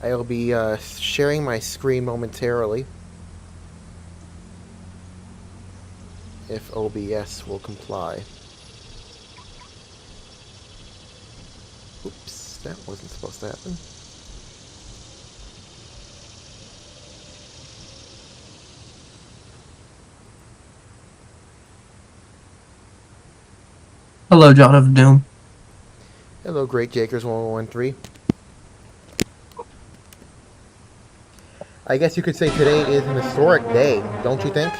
I will be sharing my screen momentarily, if OBS will comply. Oops, that wasn't supposed to happen. Hello, John of Doom. Hello, Great Jakers 1113. I guess you could say today is an historic day, don't you think?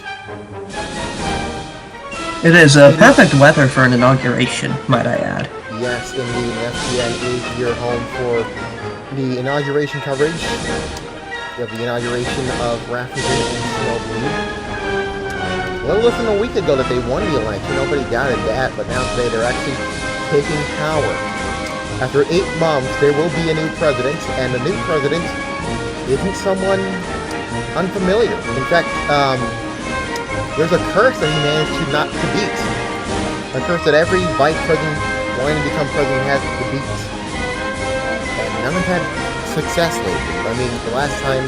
It is perfect weather for an inauguration, might I add. Yes, indeed. FTN is your home for the inauguration coverage of the inauguration of Rathuzen and Snowbleed. A little less than a week ago that they won the election, nobody doubted that, but now today they're actually taking power. After 8 months, there will be a new president, and the new president isn't someone unfamiliar. In fact, there's a curse that he managed to not to beat. A curse that every vice president wanting to become president has to beat. And none have had success lately. I mean, the last time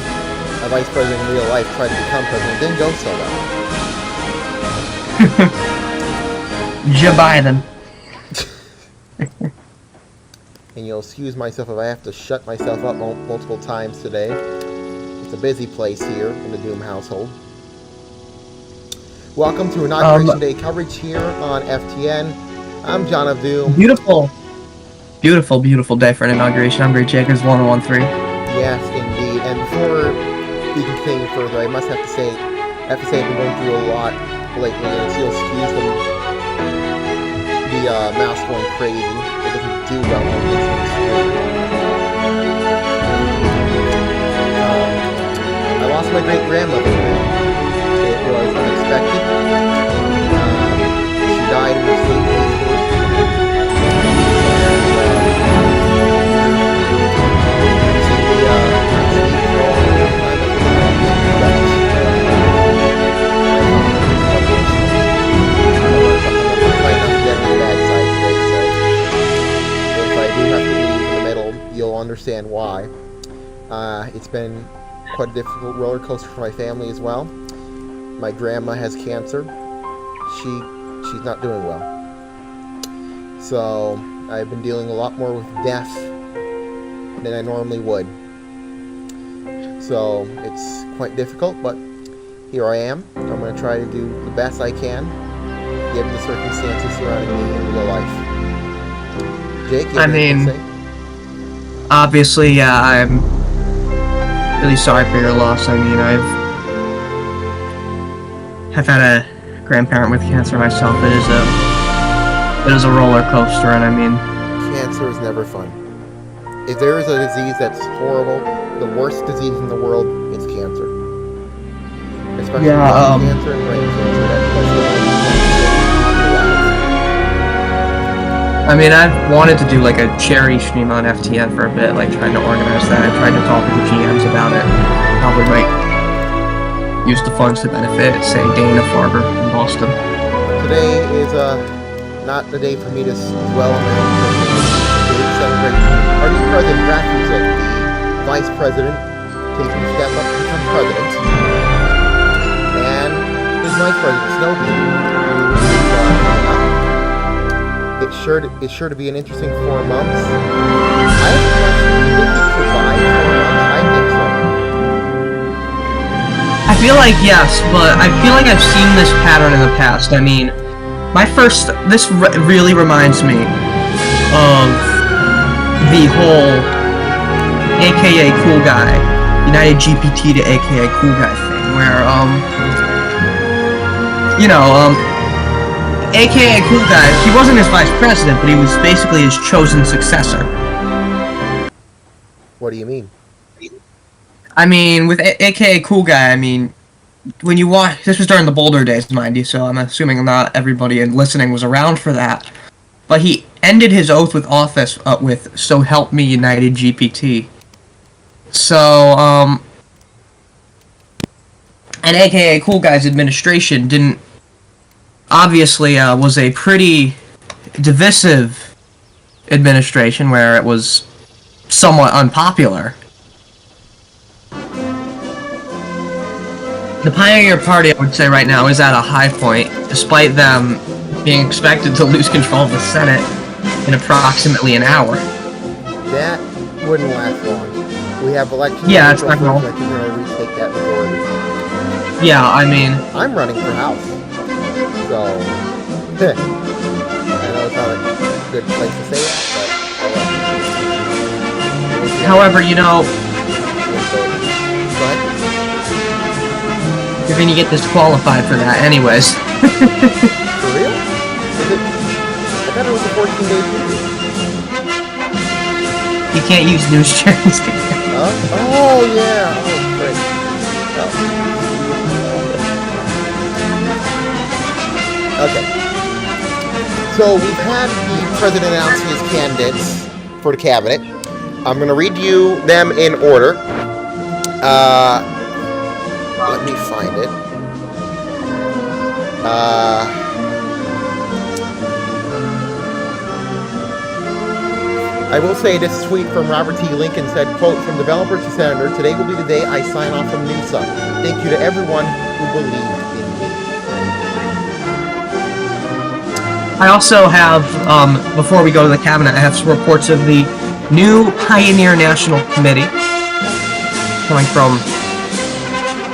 a vice president in real life tried to become president, it didn't go so well. Joe Biden. And you'll excuse myself if I have to shut myself up multiple times today. It's a busy place here in the Doom household. Welcome to Inauguration Day coverage here on FTN. I'm John of Doom. Beautiful day for an inauguration. I'm Great Jakers 1113. Yes, indeed. And before we continue further, I must have to say I've been going through a lot lately, and so you'll excuse the mouse going crazy. It doesn't do well on this screen. I lost my great grandmother. It was unexpected. She died in her sleep peacefully. You'll understand why. It's been quite a difficult roller coaster for my family as well. My grandma has cancer. She's not doing well. So I've been dealing a lot more with death than I normally would. So it's quite difficult, but here I am. I'm going to try to do the best I can, given the circumstances surrounding me in real life. Jake, you have anything to say? Obviously, yeah, I'm really sorry for your loss. I mean, I've had a grandparent with cancer myself. It is a roller coaster, and I mean, cancer is never fun. If there is a disease that's horrible, the worst disease in the world, it's cancer. Especially lung cancer and brain cancer. I mean, I've wanted to do like a charity stream on FTN for a bit, like trying to organize that. I tried to talk to the GMs about it. How we might use the funds to benefit, say, Dana Farber in Boston. Today is not the day for me to dwell on my own personal celebration. Our new president, Rathuzen, the vice president, taking a step up to become president, and his vice president, Snowbleed, who is coming up. It's sure to be an interesting 4 months. I have a question. Do you think he survived 4 months? I think so. I feel like yes, but I feel like I've seen this pattern in the past. I mean, this really reminds me of the whole AKA Cool Guy, United GPT to AKA Cool Guy thing, where, AKA Cool Guy, he wasn't his vice president, but he was basically his chosen successor. What do you mean? I mean, with AKA Cool Guy, I mean, when you watch, this was during the Boulder days, mind you, so I'm assuming not everybody listening was around for that, but he ended his oath with office with "So help me, United GPT." So, and AKA Cool Guy's administration didn't, obviously, was a pretty divisive administration where it was somewhat unpopular. The Pioneer Party, I would say right now, is at a high point, despite them being expected to lose control of the Senate in approximately an hour. That wouldn't last long. We have elections. Yeah, it's not going to retake that majority. Yeah, I mean... I'm running for House. So... I know it's not a good place to say that, but... However, you know... Go ahead. You're gonna get disqualified for that anyways. For real? Is it? I thought it was a 14-day period. You can't use news channels. Oh, yeah. Oh, great. Oh. Okay. So we've had the president announce his candidates for the cabinet. I'm going to read you them in order. Let me find it. I will say this tweet from Robert T. Lincoln said, quote, "From developer to senator, today will be the day I sign off from NUSA. Thank you to everyone who believed in me." I also have, before we go to the cabinet, I have some reports of the new Pioneer National Committee coming from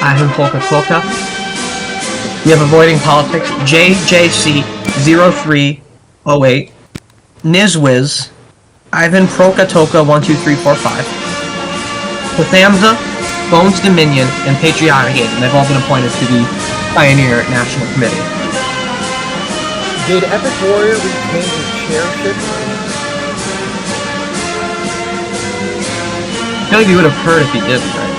Ivan Polka. We have Avoiding Politics, JJC0308, Nizwiz, Ivan Prokatoka 12345, Pathamza, Bones Dominion, and Patriotic Aid, and they've all been appointed to the Pioneer National Committee. Did Epic Warrior retain his chairship? I feel like you would have heard if he did, right?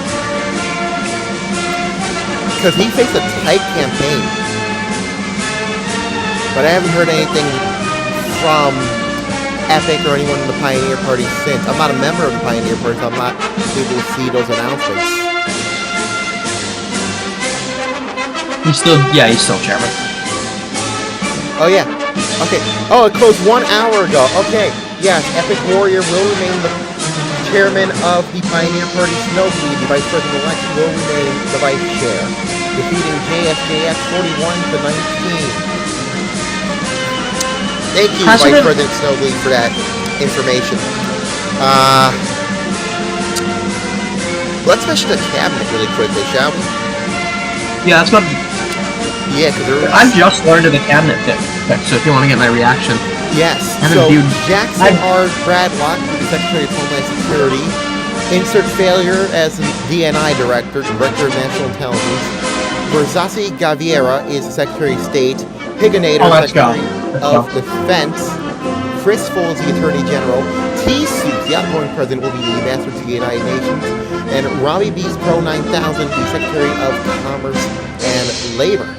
Because he faced a tight campaign. But I haven't heard anything from Epic or anyone in the Pioneer Party since. I'm not a member of the Pioneer Party, so I'm not able to see those announcements. He's still chairman. Oh, yeah. Okay. Oh, it closed 1 hour ago. Okay. Yes, Epic Warrior will remain the chairman of the Pioneer Party. Snowbleed, the vice president-elect, will remain the vice chair, defeating JSJS 41-19. Thank you, Vice President Snowbleed, for that information. Let's mention the cabinet really quickly, shall we? Yeah, that's what... Yeah, because I've just learned of the cabinet pick, so if you want to get my reaction. Yes, so Jackson R. Bradlock, the Secretary of Homeland Security, insert failure as the DNI Director of National Intelligence. Verzasi Gaviera is the Secretary of State. Higanator, Secretary of Defense. Chris Foles, the Attorney General. T. Suits, the outgoing president, will be the ambassador to the United Nations. And Robbie Beast Pro 9000, the Secretary of Commerce and Labor.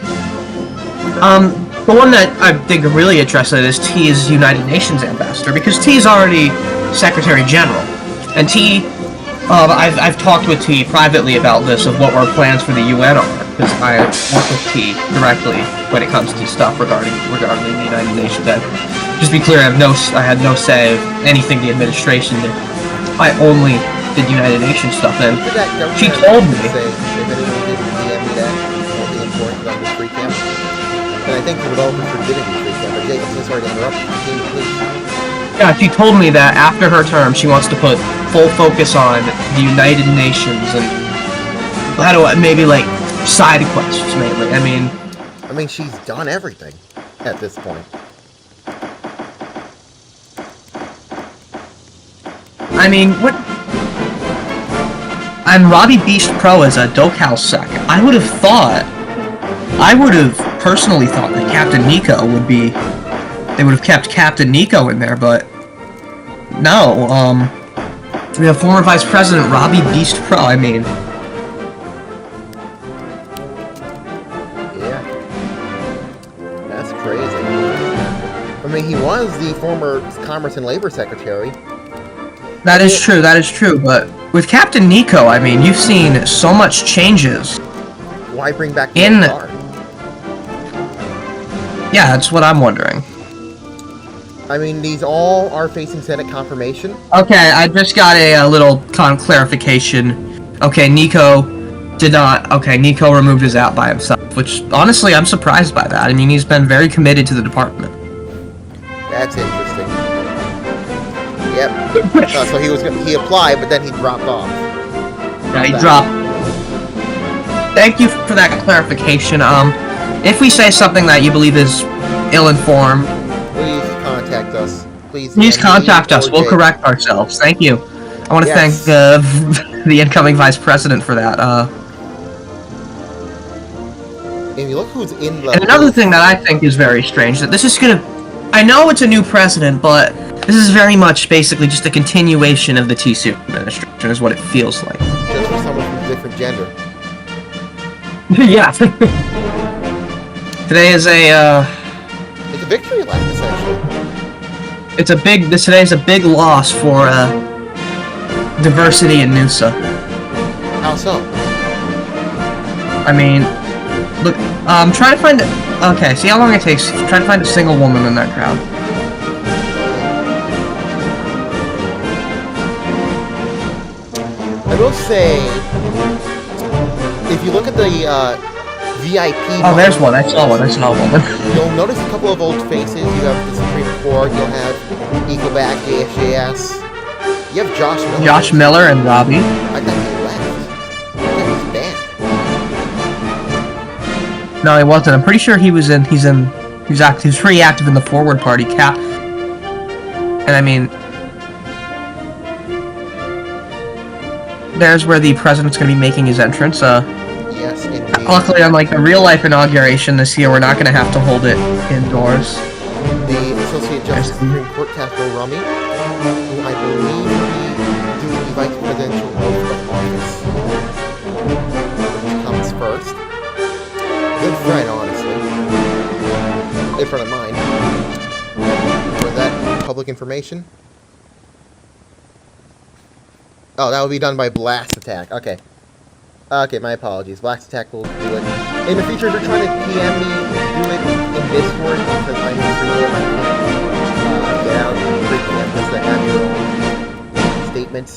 The one that I think are really interested is T is United Nations ambassador, because T is already Secretary General. And T, I've talked with T privately about this, of what our plans for the UN are, because I work with T directly when it comes to stuff regarding the United Nations. Just be clear, I had no say of anything the administration did. I only did United Nations stuff, and she told me. If anyone didn't DM me that, it'll be important on this free camp. And I think the developers are giving me free camp. But Jake, I'm so sorry to interrupt. Continue, please. Yeah, she told me that after her term, she wants to put full focus on the United Nations and maybe like side quests mainly. I mean, she's done everything at this point. I mean, what? And Robbie Beast Pro as a Dokal Sec. I would have personally thought that Captain Nico would be. They would have kept Captain Nico in there, but no. We have former Vice President Robbie Beast Pro. I mean, yeah, that's crazy. I mean, he was the former Commerce and Labor Secretary. That is true, but with Captain Nico, I mean, you've seen so much changes. Why bring back the car? Yeah, that's what I'm wondering. I mean, these all are facing Senate confirmation. Okay, I just got a little clarification. Okay, Nico Did not. Okay, Nico removed his app by himself, which honestly I'm surprised by that. I mean, he's been very committed to the department. That's interesting. Yep. So he applied, but then he dropped off. Yeah, he dropped. Thank you for that clarification. If we say something that you believe is ill-informed, please contact us. Please contact us. We'll correct ourselves. Thank you. I want to thank the incoming vice president for that. And you look who's in the... And another thing that I think is very strange, that this is gonna... I know it's a new president, but this is very much basically just a continuation of the TSU administration, is what it feels like. Just for someone from a different gender. Yeah. Today is a, It's a victory lap, essentially. Today's a big loss for, diversity in Noosa. How so? I mean, look, try to find it. Okay, see how long it takes. Try to find a single woman in that crowd. I will say, if you look at the VIP... Oh, there's one. I saw one. I saw a woman. You'll notice a couple of old faces. You have the Supreme Court. You'll have Ecoback, JSJS. You have Josh Miller. Josh Miller and Robbie. I thought he left. I thought he was banned. No, he wasn't. I'm pretty sure he was in. He's pretty active in the Forward Party. And I mean, there's where the president's going to be making his entrance. Yes, indeed. Luckily, unlike the real-life inauguration this year, we're not going to have to hold it indoors. The Associate Justice Supreme Court, Taco Rummy, who I believe will be doing the vice presidential oath of office, which comes first. Good friend, honestly. Good friend of mine. For that public information. Oh, that will be done by Blast Attack. Okay. Okay, my apologies. Blast Attack will do it. In the future, if you're trying to PM me, do it in Discord, because I'm in free I can't get out and free PM just to have your own statements.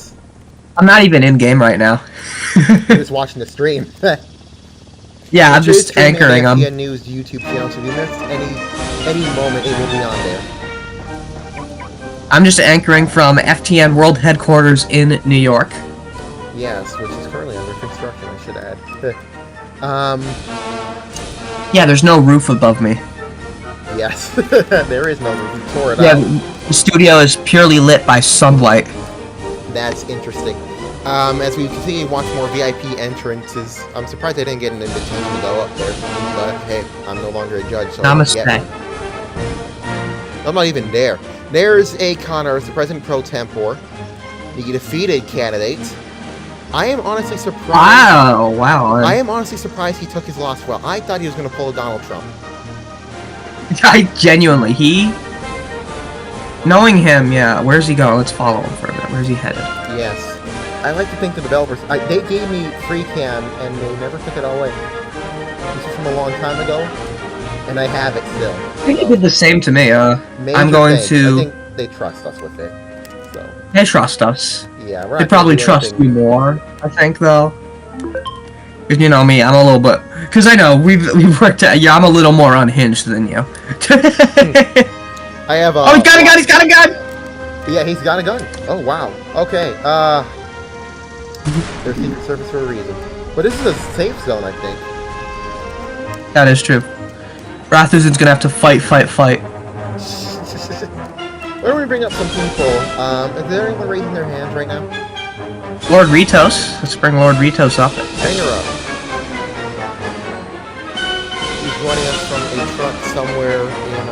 I'm not even in-game right now. You're just watching the stream. Yeah, I'm just anchoring on them. FTN News YouTube channel, so if you missed any moment, it will be on there. I'm just anchoring from FTN World Headquarters in New York. Yes, which is currently under construction, I should add. Yeah, there's no roof above me. Yes, there is no roof. You tore it Yeah, out. the studio is purely lit by sunlight. That's interesting. As we continue to watch more VIP entrances, I'm surprised I didn't get an invitation to go up there. But hey, I'm no longer a judge, so Namaste. I'm not even there. There's A. Connors, the President Pro Tempore, the defeated candidate. I am honestly surprised. Wow. I am honestly surprised he took his loss well. I thought he was going to pull a Donald Trump. Knowing him, yeah. Where's he going? Let's follow him for a minute. Where's he headed? Yes. I like to think the developers... they gave me free cam, and they never took it away. This is from a long time ago, and I have it still. I think he did the same to me. I'm going to... I think they trust us with it. So. They trust us. Yeah, we're They not probably gonna do trust anything. you more, I think, though. Because you know me, I'm a little bit... Because I know, we've worked out... Yeah, I'm a little more unhinged than you. I have a... Oh, he's got a gun! Yeah, he's got a gun. Oh, wow. Okay, they're Secret Service for a reason. But this is a safe zone, I think. That is true. Rathuzen's gonna have to fight. Why don't we bring up some people? Is there anyone raising their hands right now? Lord Ritos. Let's bring Lord Ritos up. Bring her up. He's joining us from a truck somewhere in,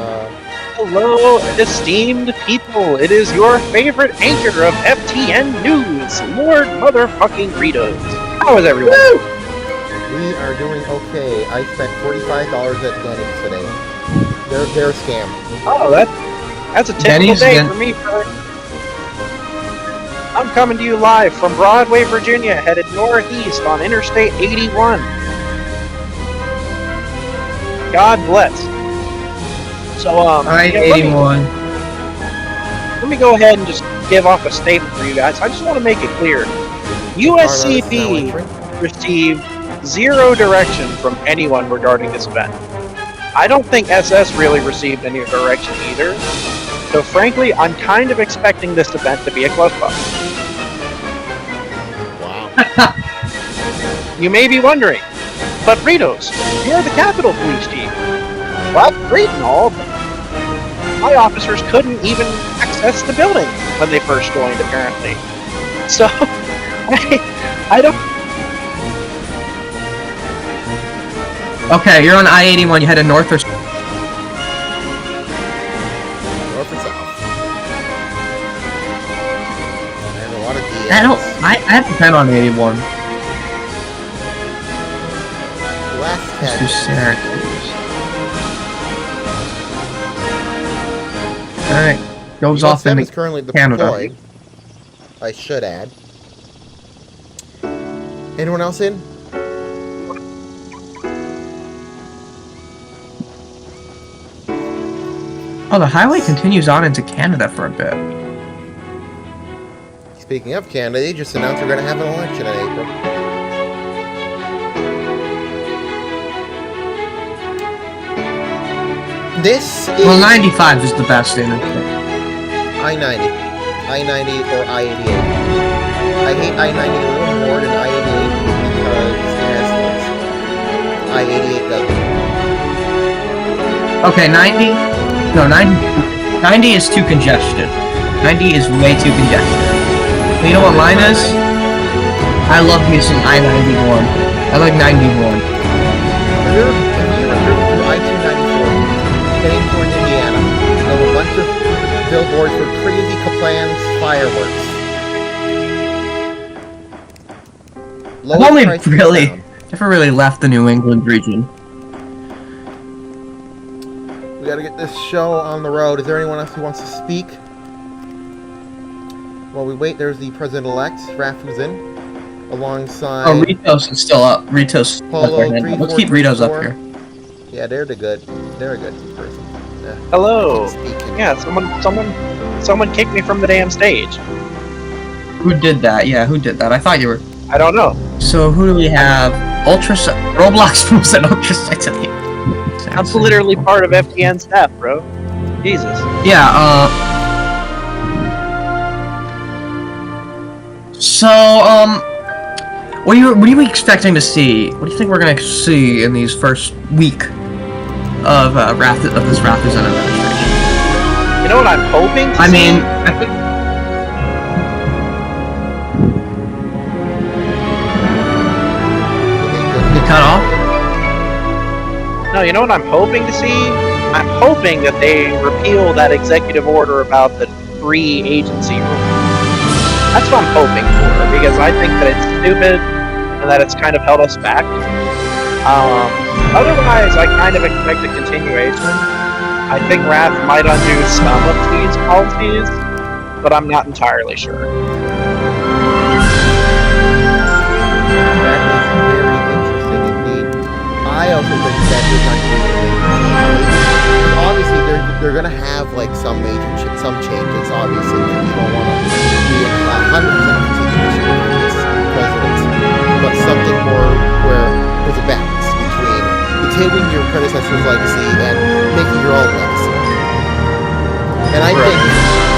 Hello, esteemed people. It is your favorite anchor of FTN News, Lord Motherfucking Ritos. How is everyone? Woo! We are doing okay. I spent $45 at Denny's today. They're a scam. Oh, that's a typical Denny's, day for me, brother. I'm coming to you live from Broadway, Virginia, headed northeast on Interstate 81. God bless. So, Alright, yeah, 81. let me go ahead and just give off a statement for you guys. I just want to make it clear. USCP received zero direction from anyone regarding this event. I don't think SS really received any direction either, so frankly, I'm kind of expecting this event to be a close call. Wow. You may be wondering, but Ritos, you're the Capitol Police Chief. Well, great and all, but my officers couldn't even access the building when they first joined, apparently. So, I don't... Okay, you're on I-81, you headed north or... North and south. I have a lot of DMs. I haven't been on 81. Last Let's do Syracuse. Alright, goes off 7 in is currently Canada. deployed. I should add. Anyone else in? Oh, the highway continues on into Canada for a bit. Speaking of Canada, they just announced they're going to have an election in April. This is... Well, 95 is the best in it. I-90. I-90 or I-88. I hate I-90 a little more than I-88 because it has hills. I-88 doesn't. Okay, 90... No, 90 is too congested. 90 is way too congested. You know what mine is? I love me some I-91. I like 91. If you're driven through I-294, heading toward Indiana, there's a bunch of billboards for crazy Kaplans fireworks. I've only Lowest price in really, town. never really left the New England region. We gotta get this show on the road. Is there anyone else who wants to speak? While we wait, there's the president-elect, Rathuzen, alongside... Oh, Ritos is still up. Ritos. Polo Let's keep Ritos up here. Yeah, they're a good person. Yeah. Hello. Speaking. Yeah, someone kicked me from the damn stage. Who did that? Yeah, who did that? I thought you were... I don't know. So, who do we have? Roblox rules and Ultra Sensitive. I'm literally part of FTN staff, bro. Jesus. Yeah, So, what are you expecting to see? What do you think we're gonna see in these first week of this Rathuzen administration? You know what I'm hoping to see? I think... You cut off? No, you know what I'm hoping to see? I'm hoping that they repeal that executive order about the free agency rule. That's what I'm hoping for, because I think that it's stupid and that it's kind of held us back. Otherwise, I kind of expect a continuation. I think Wrath might undo some of these policies, but I'm not entirely sure. That is very interesting indeed. I also think that is not going to be obviously they're going to have like some changes, obviously, because you don't want to be in 100% continuation of this president, but something more where there's a balance between continuing your predecessor's legacy and making your own legacy. And I think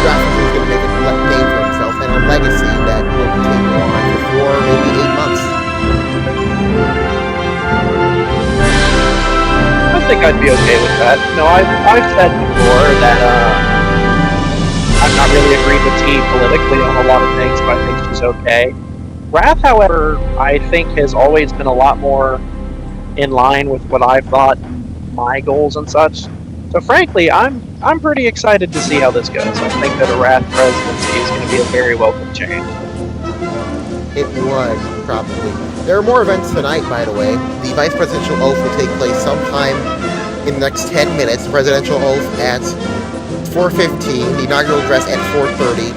Rathuzen is going to make a name for himself and a legacy that will continue on for maybe 8 months. I think I'd be okay with that. No, I've said before that I'm not really agreed with T politically on a lot of things, but I think she's okay. Wrath, however, I think has always been a lot more in line with what I've thought, my goals and such. So frankly, I'm pretty excited to see how this goes. I think that a Wrath presidency is going to be a very welcome change. It would, probably. There are more events tonight, by the way. The Vice Presidential Oath will take place sometime in the next 10 minutes. The Presidential Oath at 4:15. The inaugural address at 4:30.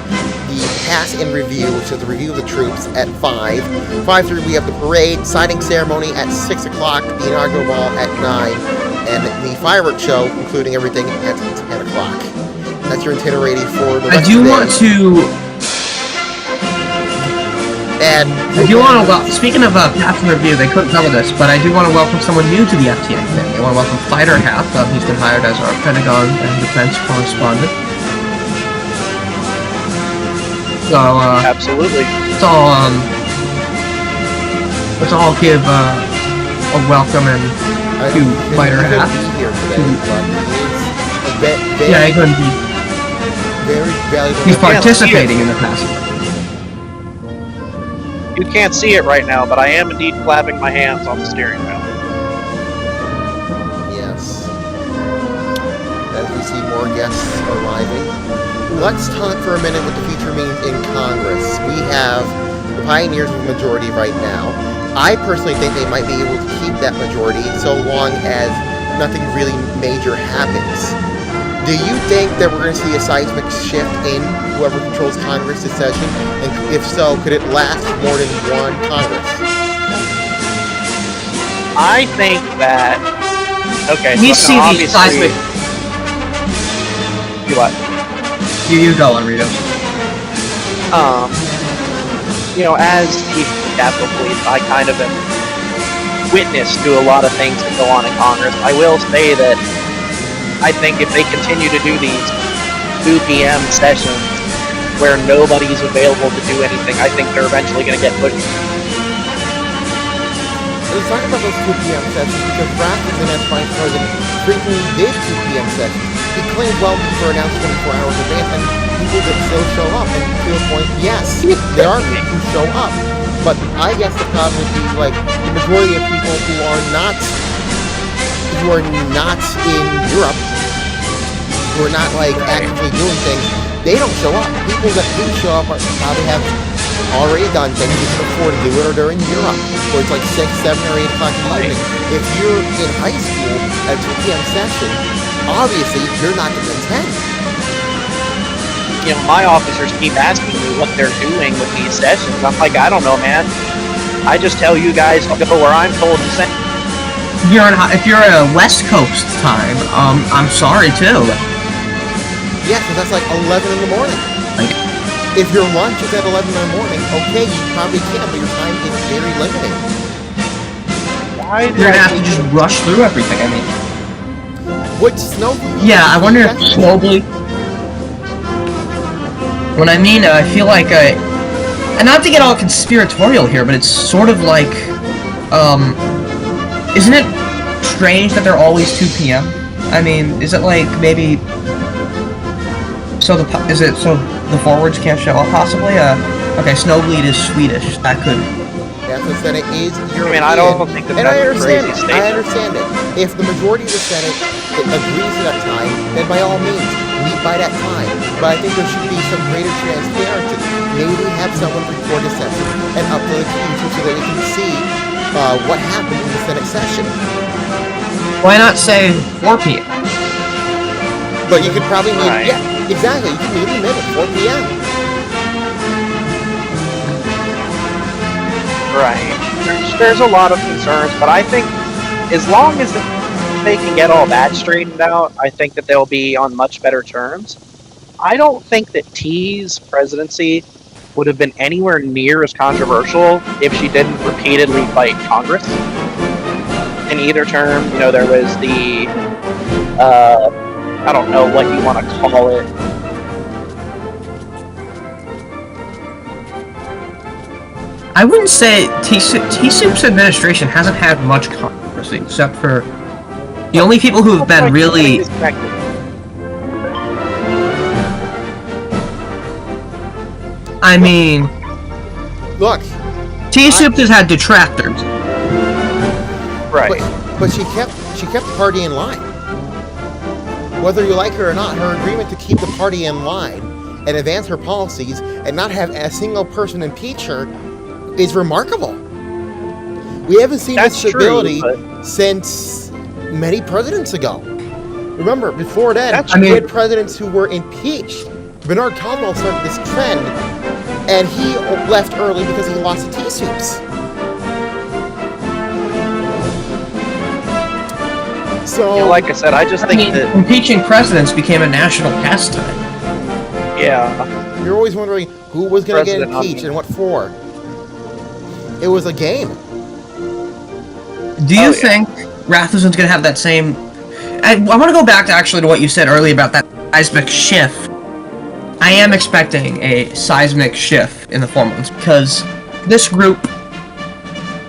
The Pass in Review, which is the review of the troops, at 5. 5:30 we have the parade, signing ceremony at 6 o'clock, the inaugural ball at 9, and the fireworks show, including everything, at 10 o'clock. That's your itinerary for the rest I do of the day. want to... And I do want to speaking of Path Review, they couldn't cover this, but I do want to welcome someone new to the FTN family. I want to welcome Fighter Half. He's been hired as our Pentagon and Defense correspondent. So, Absolutely. let's all give a welcome and to Fighter Half. Yeah, he couldn't be. Very valuable. He's participating in the past. You can't see it right now, but I am indeed clapping my hands on the steering wheel. Yes. As we see more guests arriving. Let's talk for a minute what the future means in Congress. We have the Pioneers with a majority right now. I personally think they might be able to keep that majority so long as nothing really major happens. Do you think that we're going to see a seismic shift in whoever controls Congress this session? And if so, could it last more than one Congress? I think that... Okay, We so see the obviously... seismic... What? You go, Enrito. You know, as Chief of the Capitol Police, I kind of am witness to a lot of things that go on in Congress. I will say that I think if they continue to do these 2 p.m. sessions where nobody's available to do anything, I think they're eventually going to get pushed. Let's talk about those 2 p.m. sessions because Rathuzen, as Vice President, frequently did 2 p.m. sessions. He claimed well before announced 24 hours in advance, and people that still show up. And to a point, yes, there are people who show up. But I guess the problem would be like the majority of people who are not in Europe, who are not like actively doing things, they don't show up. People that do show up probably have already done things you can afford to do it, or they're in Europe, where it's like 6, 7, or 8 o'clock in the evening. If you're in high school at a 2 p.m. session, obviously you're not going to attend. You know, my officers keep asking me what they're doing with these sessions. I'm like, I don't know, man. I just tell you guys to go where I'm told to send. If you're at a West Coast time, I'm sorry too. Yeah, because that's like 11 in the morning. If your lunch is at 11 in the morning, okay, you probably can, but your time is very limited. You're gonna have to just rush through everything. I mean, would Snowbleed? Yeah, I wonder if Snowbleed. When I mean, I feel like and not to get all conspiratorial here, but it's sort of like, isn't it strange that they're always 2 p.m.? I mean, is it like maybe so the forwards can't show up possibly? Okay, Snowbleed is Swedish. That could. Yeah, the Senate is European. I mean, I don't think that that's a crazy statement. I understand it. If the majority of the Senate agrees to that time, then by all means, meet by that time. But I think there should be some greater transparency. Maybe have someone record the session and upload it to YouTube so that they can see what happened in the Senate session. Why not say 4 p.m.? But you could probably meet, Right. yeah, exactly. You can meet them at 4 p.m. Right. There's a lot of concerns, but I think as long as they can get all that straightened out, I think that they'll be on much better terms. I don't think that T's presidency would have been anywhere near as controversial if she didn't repeatedly fight Congress. In either term, you know, there was the, I don't know what you want to call it. I wouldn't say T-Soup's administration hasn't had much controversy, except for the only people who have been really. I mean, Look, T-Soup has had detractors. Right. but she kept the party in line. Whether you like her or not, her agreement to keep the party in line and advance her policies and not have a single person impeach her is remarkable. We haven't seen this stability since many presidents ago. Remember, before then, we had presidents who were impeached. Bernard Caldwell started this trend, and he left early because he lost the T-Soups. So, You know, like I said, I just think that impeaching presidents became a national pastime. yeah, you're always wondering who was going to get President impeached and what for. It was a game. Do you think Rathuzen's gonna have that same... I want to go back to what you said earlier about that seismic shift. I am expecting a seismic shift in the 4 months, because this group...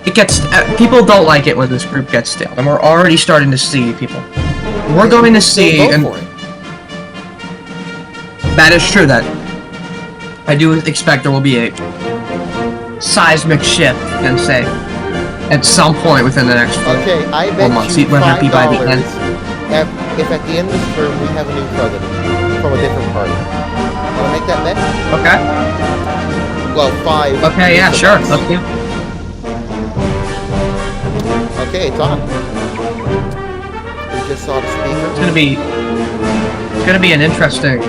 It gets... people don't like it when this group gets stale, and we're already starting to see people. We're going to see... And that is true, that... I do expect there will be a seismic shift, and say, at some point within the next 4 months. We're happy by the end. If at the end of this term we have a new president from a different party. Want to make that bet? Okay. Well, 5. Okay, yeah, sure. Let's do. Okay, it's on. We just saw the speaker. It's gonna be an interesting...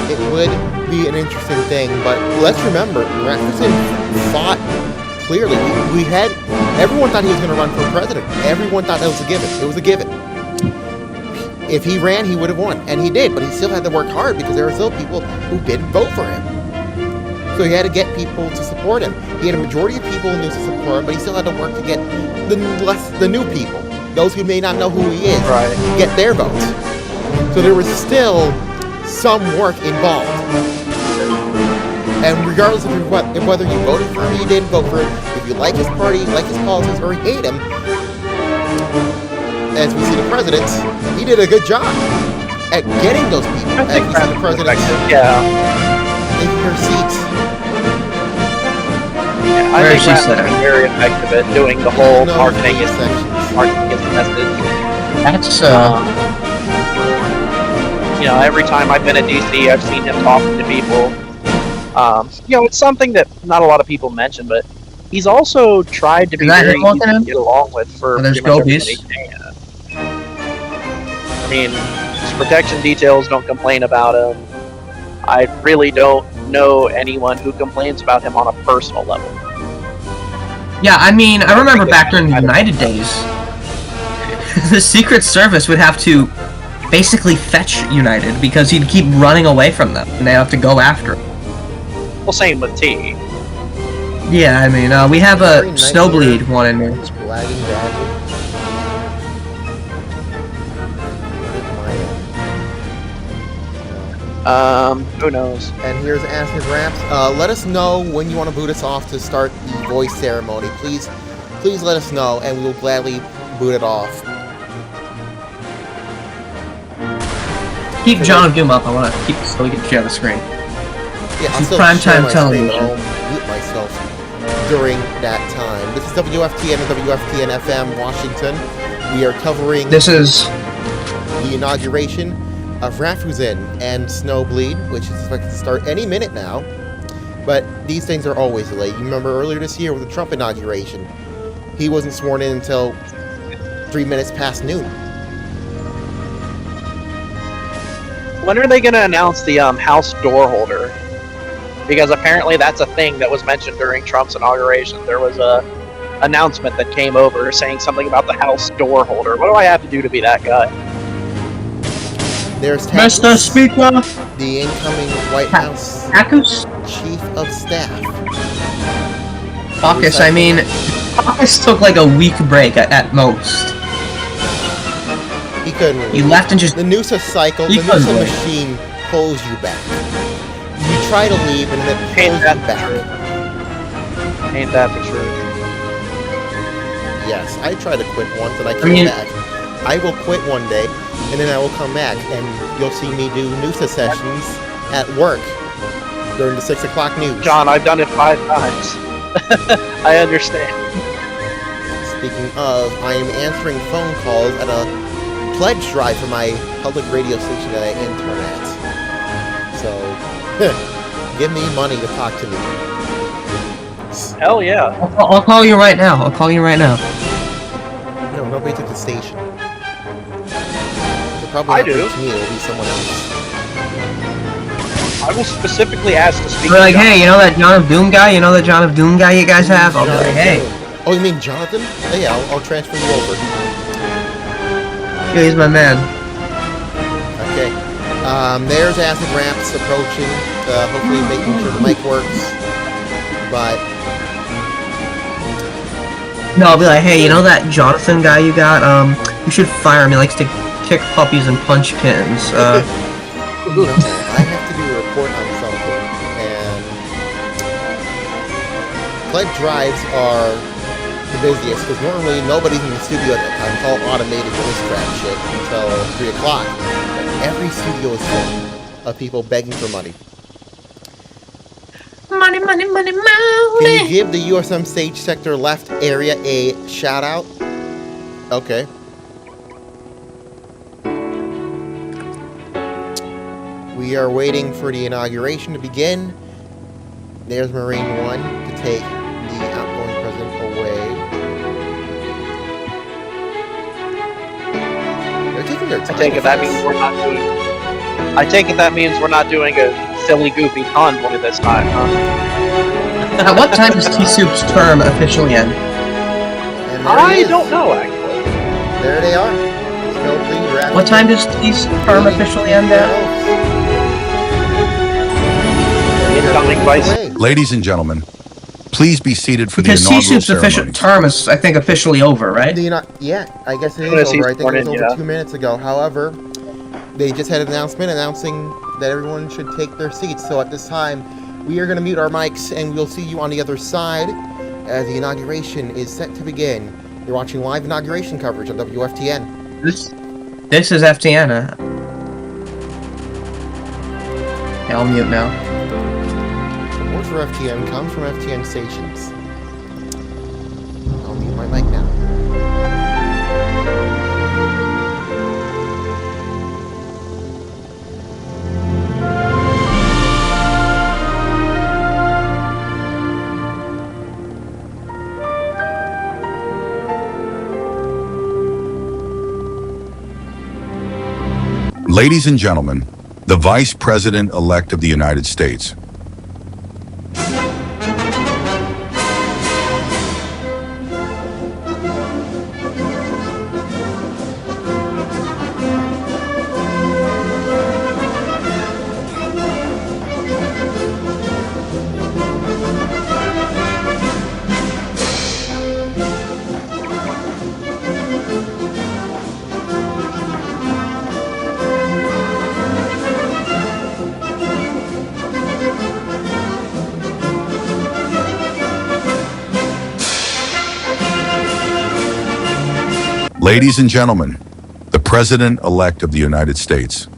It would be an interesting thing, but let's remember, Rathuzen fought clearly. Everyone thought he was going to run for president. Everyone thought that was a given. It was a given. If he ran, he would have won, and he did, but he still had to work hard because there were still people who didn't vote for him. So he had to get people to support him. He had a majority of people who knew to support him, but he still had to work to get the new people, those who may not know who he is, get their votes. So there was still some work involved. And regardless of whether you voted for him or you didn't vote for him, if you like his party, like his politics, or hate him, as we see the president, he did a good job at getting those people. I think as we see the president in her seats. Yeah, I think that's very effective at doing the whole marketing his message. That's you know, every time I've been at DC, I've seen him talking to people. You know, it's something that not a lot of people mention, but he's also tried to be very easy to get along with for pretty much everybody. I mean, his protection details don't complain about him. I really don't know anyone who complains about him on a personal level. Yeah, I mean, I remember back during the United days, the Secret Service would have to basically fetch United because he'd keep running away from them, and they'd have to go after him. Well, same with T. Yeah, I mean, we have a Snowbleed one in there. Lagging badly. Who knows? And here's Acid Raps. Let us know when you want to boot us off to start the voice ceremony. Please let us know, and we will gladly boot it off. Keep John of Doom up. I want to keep so we can share the screen. Yeah, I'll still share my screen, but I'll mute myself during that time. This is WFTN and WFTN FM Washington. We are covering the inauguration of Rathuzen and Snowbleed, which is expected to start any minute now. But these things are always delayed. You remember earlier this year with the Trump inauguration, he wasn't sworn in until 3 minutes past noon. When are they going to announce the House door holder? Because apparently that's a thing that was mentioned during Trump's inauguration. There was a announcement that came over saying something about the House door holder. What do I have to do to be that guy? There's Mr. Speaker, the incoming White House Chief of Staff. Caucus, I mean, Caucus took like a week break at most. He couldn't really. He left and just... The Noosa cycle, the Noosa machine pulls you back. You try to leave and then it pulls you back. Ain't that the truth? Yes, I tried to quit once and I came back. I will quit one day, and then I will come back, and you'll see me do Noosa sessions at work during the 6 o'clock news. John, I've done it 5 times. I understand. Speaking of, I am answering phone calls at a pledge drive for my public radio station that I intern at. So, give me money to talk to me. Hell yeah. I'll call you right now. No, nobody took the station. Probably not me, it'll be someone else. I will specifically ask to speak. We're like, hey, you know that John of Doom guy? You guys have? I'll be like, hey. Oh, you mean Jonathan? Oh, yeah, I'll transfer you over. Yeah, he's my man. Okay. There's Acid Ramps approaching, hopefully making sure the mic works. but No, I'll be like, hey, you know that Jonathan guy you got? You should fire him. He likes to kick puppies and punch kittens. you know, I have to do a report on something, and pledge drives are the busiest because normally nobody's in the studio at that time. It's all automated for this crap shit until 3 o'clock. But every studio is full of people begging for money. Money, money, money, money. Can you give the USM Stage Sector Left area a shout out? Okay. We are waiting for the inauguration to begin. There's Marine 1 to take the outgoing president away. They're taking their time. I take it that means we're not doing. I take it that means we're not doing a silly, goofy convoy this time, huh? At what time does T-Soup's term officially end? And there he I is. don't know, actually. There they are. Snowbleed, Rathuzen, What time does T's term officially end at? Incoming vice. Ladies and gentlemen, please be seated for Because the inaugural T-Soup's official ceremony. term is, I think, officially over, right? Yeah, I guess it Unless is he's over. I think it was sworn in, over yeah. 2 minutes ago. However, they just had an announcement announcing that everyone should take their seats. So at this time, we are going to mute our mics, and we'll see you on the other side as the inauguration is set to begin. You're watching live inauguration coverage on WFTN. This is FTN. Yeah, I'll mute now. Support for FTN comes from FTN stations. I'll mute my mic now. Ladies and gentlemen, the Vice President-elect of the United States. Ladies and gentlemen, the President-elect of the United States.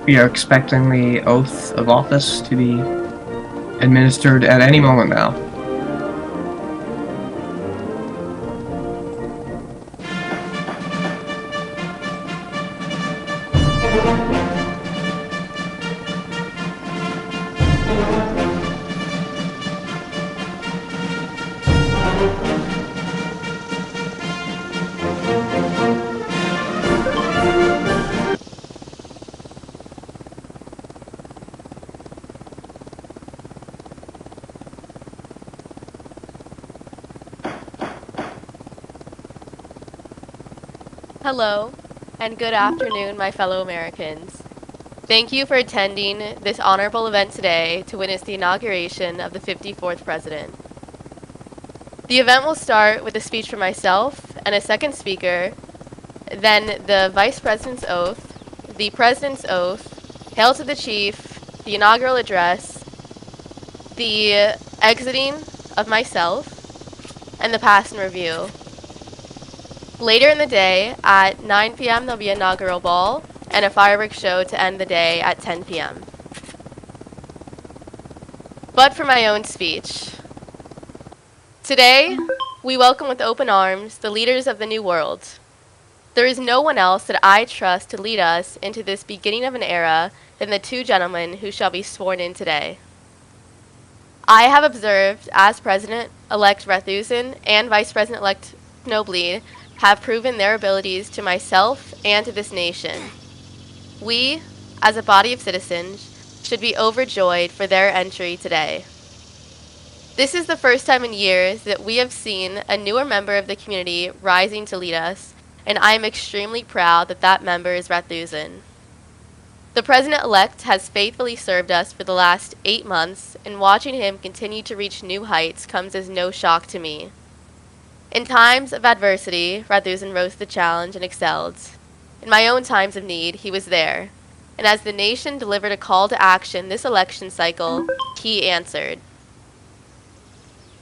We are expecting the oath of office to be administered at any moment now. Hello, and good afternoon, my fellow Americans. Thank you for attending this honorable event today to witness the inauguration of the 54th President. The event will start with a speech from myself and a second speaker, then the Vice President's oath, the President's oath, Hail to the Chief, the inaugural address, the exiting of myself, and the pass and review. Later in the day, at 9 p.m. there'll be an inaugural ball and a fireworks show to end the day at 10 p.m. But for my own speech. Today, we welcome with open arms the leaders of the new world. There is no one else that I trust to lead us into this beginning of an era than the two gentlemen who shall be sworn in today. I have observed, as President-elect Rathuzen and Vice President-elect Snowbleed have proven their abilities to myself and to this nation. We, as a body of citizens, should be overjoyed for their entry today. This is the first time in years that we have seen a newer member of the community rising to lead us, and I am extremely proud that that member is Rathuzen. The President-elect has faithfully served us for the last 8 months, and watching him continue to reach new heights comes as no shock to me. In times of adversity, Rathuzen rose to the challenge and excelled. In my own times of need, he was there. And as the nation delivered a call to action this election cycle, he answered.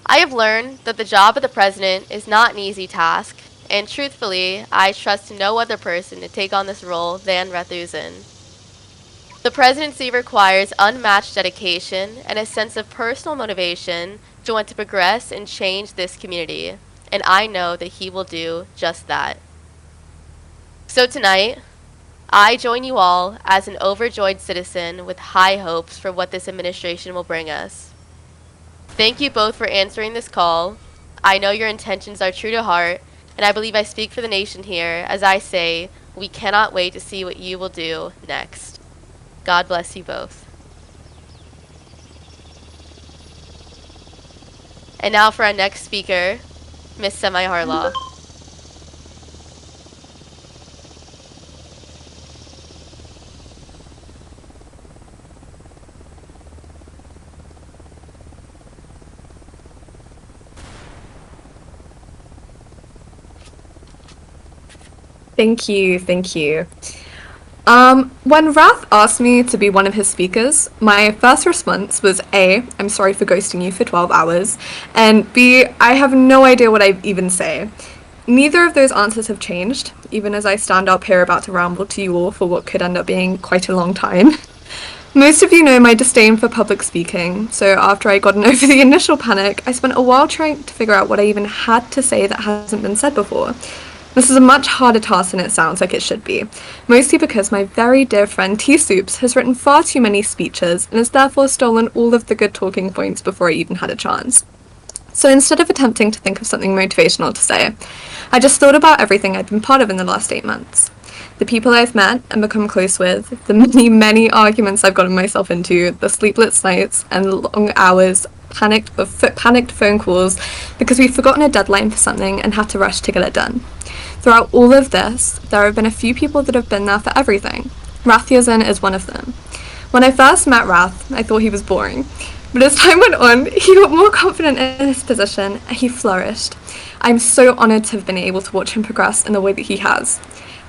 I have learned that the job of the president is not an easy task, and truthfully, I trust no other person to take on this role than Rathuzen. The presidency requires unmatched dedication and a sense of personal motivation to want to progress and change this community, and I know that he will do just that. So tonight, I join you all as an overjoyed citizen with high hopes for what this administration will bring us. Thank you both for answering this call. I know your intentions are true to heart, and I believe I speak for the nation here as I say, we cannot wait to see what you will do next. God bless you both. And now for our next speaker, Miss Semi Harlaw. Thank you, thank you. When Rath asked me to be one of his speakers, my first response was A, I'm sorry for ghosting you for 12 hours, and B, I have no idea what I even say. Neither of those answers have changed, even as I stand up here about to ramble to you all for what could end up being quite a long time. Most of you know my disdain for public speaking, so after I'd gotten over the initial panic, I spent a while trying to figure out what I even had to say that hasn't been said before. This is a much harder task than it sounds like it should be, mostly because my very dear friend T Soups has written far too many speeches and has therefore stolen all of the good talking points before I even had a chance. So instead of attempting to think of something motivational to say, I just thought about everything I'd been part of in the last 8 months. The people I've met and become close with, the many, many arguments I've gotten myself into, the sleepless nights and long hours, panicked phone calls because we've forgotten a deadline for something and had to rush to get it done. Throughout all of this, there have been a few people that have been there for everything. Rathuzen is one of them. When I first met Rath, I thought he was boring. But as time went on, he got more confident in his position and he flourished. I'm so honoured to have been able to watch him progress in the way that he has.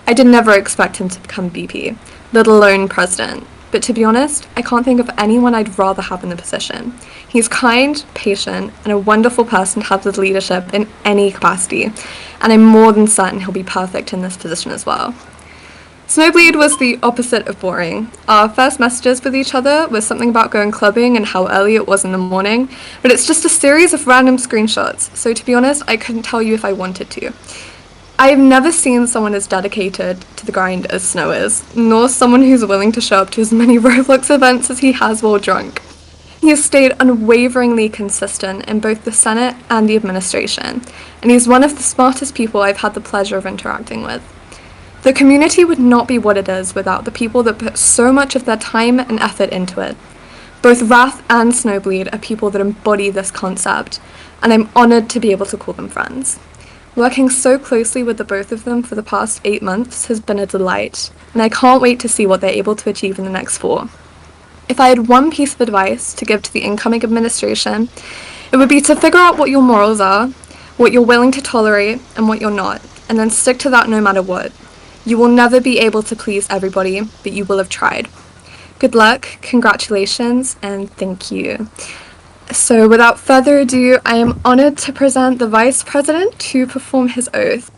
I did never expect him to become BP, let alone president. But to be honest, I can't think of anyone I'd rather have in the position. He's kind, patient, and a wonderful person to have with leadership in any capacity, and I'm more than certain he'll be perfect in this position as well. Snowbleed was the opposite of boring. Our first messages with each other was something about going clubbing and how early it was in the morning, but it's just a series of random screenshots, so to be honest, I couldn't tell you if I wanted to. I have never seen someone as dedicated to the grind as Snow is, nor someone who's willing to show up to as many Roblox events as he has while drunk. He has stayed unwaveringly consistent in both the Senate and the administration, and he's one of the smartest people I've had the pleasure of interacting with. The community would not be what it is without the people that put so much of their time and effort into it. Both Rath and Snowbleed are people that embody this concept, and I'm honoured to be able to call them friends. Working so closely with the both of them for the past 8 months has been a delight, and I can't wait to see what they're able to achieve in the next 4. If I had one piece of advice to give to the incoming administration, it would be to figure out what your morals are, what you're willing to tolerate, and what you're not, and then stick to that no matter what. You will never be able to please everybody, but you will have tried. Good luck, congratulations, and thank you. So without further ado, I am honored to present the Vice President to perform his oath.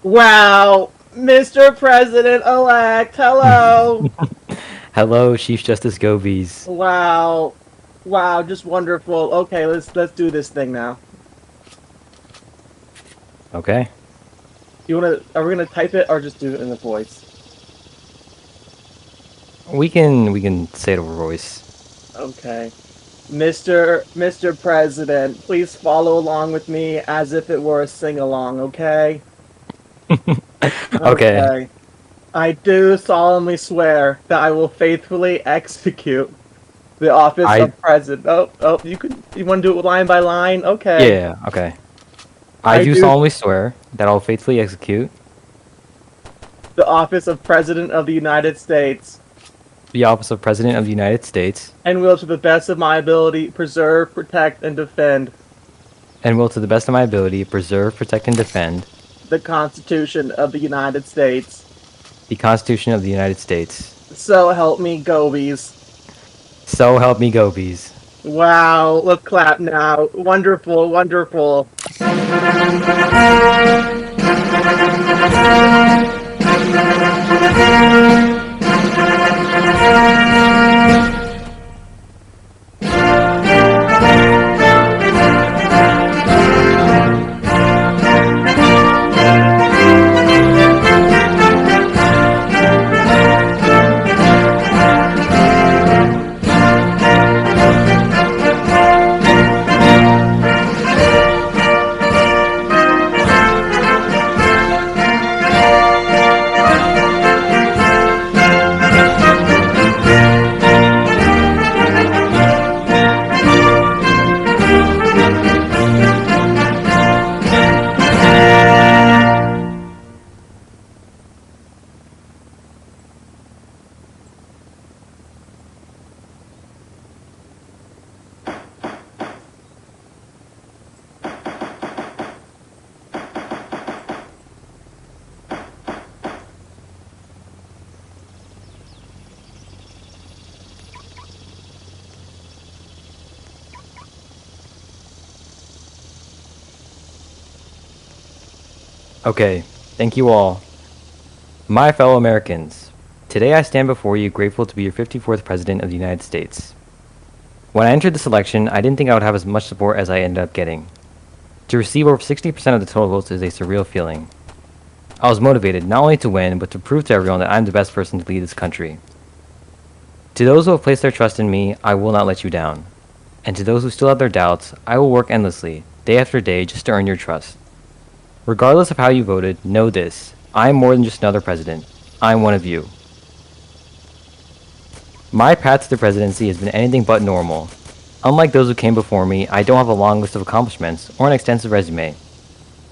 Wow, Mr. President-elect, hello. Hello, Chief Justice Gobies. Wow, wow, just wonderful. Okay, let's do this thing now. Okay. Are we gonna type it or just do it in the voice? We can say it over voice. Okay. Mr. President, please follow along with me as if it were a sing-along, okay? Okay. I do solemnly swear that I will faithfully execute the office of President. Oh, you want to do it line by line? Okay. Yeah, okay. I do solemnly swear that I'll faithfully execute the office of President of the United States. The office of President of the United States. And will to the best of my ability preserve, protect, and defend. And will to the best of my ability preserve, protect, and defend. The Constitution of the United States. The Constitution of the United States. So help me, Gobies. So help me, Gobies. Wow, let's clap now. Wonderful, wonderful. Okay, thank you all. My fellow Americans, today I stand before you grateful to be your 54th President of the United States. When I entered this election, I didn't think I would have as much support as I ended up getting. To receive over 60% of the total votes is a surreal feeling. I was motivated not only to win, but to prove to everyone that I'm the best person to lead this country. To those who have placed their trust in me, I will not let you down. And to those who still have their doubts, I will work endlessly, day after day, just to earn your trust. Regardless of how you voted, know this: I am more than just another president. I'm one of you. My path to the presidency has been anything but normal. Unlike those who came before me, I don't have a long list of accomplishments or an extensive resume.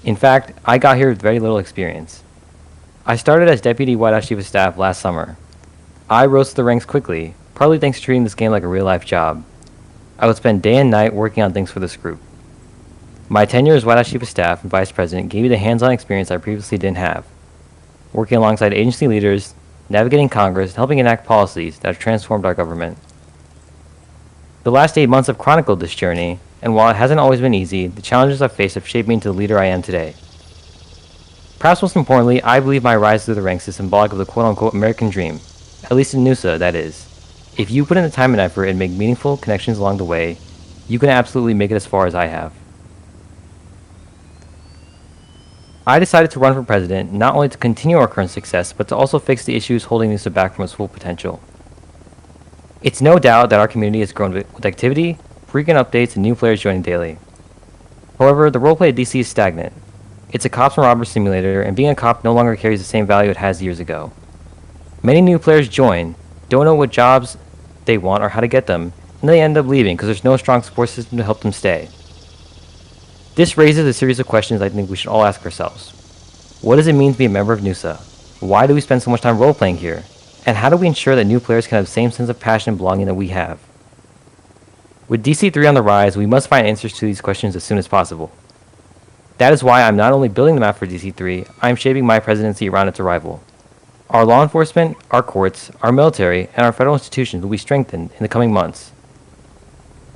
In fact, I got here with very little experience. I started as Deputy White House Chief of Staff last summer. I rose to the ranks quickly, partly thanks to treating this game like a real-life job. I would spend day and night working on things for this group. My tenure as White House Chief of Staff and Vice President gave me the hands-on experience I previously didn't have, working alongside agency leaders, navigating Congress, and helping enact policies that have transformed our government. The last 8 months have chronicled this journey, and while it hasn't always been easy, the challenges I've faced have shaped me into the leader I am today. Perhaps most importantly, I believe my rise through the ranks is symbolic of the quote-unquote American dream, at least in NUSA, that is. If you put in the time and effort and make meaningful connections along the way, you can absolutely make it as far as I have. I decided to run for president not only to continue our current success, but to also fix the issues holding NUSA back from its full potential. It's no doubt that our community has grown with activity, frequent updates, and new players joining daily. However, the roleplay at DC is stagnant. It's a cops and robbers simulator, and being a cop no longer carries the same value it has years ago. Many new players join, don't know what jobs they want or how to get them, and they end up leaving because there's no strong support system to help them stay. This raises a series of questions I think we should all ask ourselves. What does it mean to be a member of NUSA? Why do we spend so much time role-playing here? And how do we ensure that new players can have the same sense of passion and belonging that we have? With DC3 on the rise, we must find answers to these questions as soon as possible. That is why I'm not only building the map for DC3, I'm shaping my presidency around its arrival. Our law enforcement, our courts, our military, and our federal institutions will be strengthened in the coming months.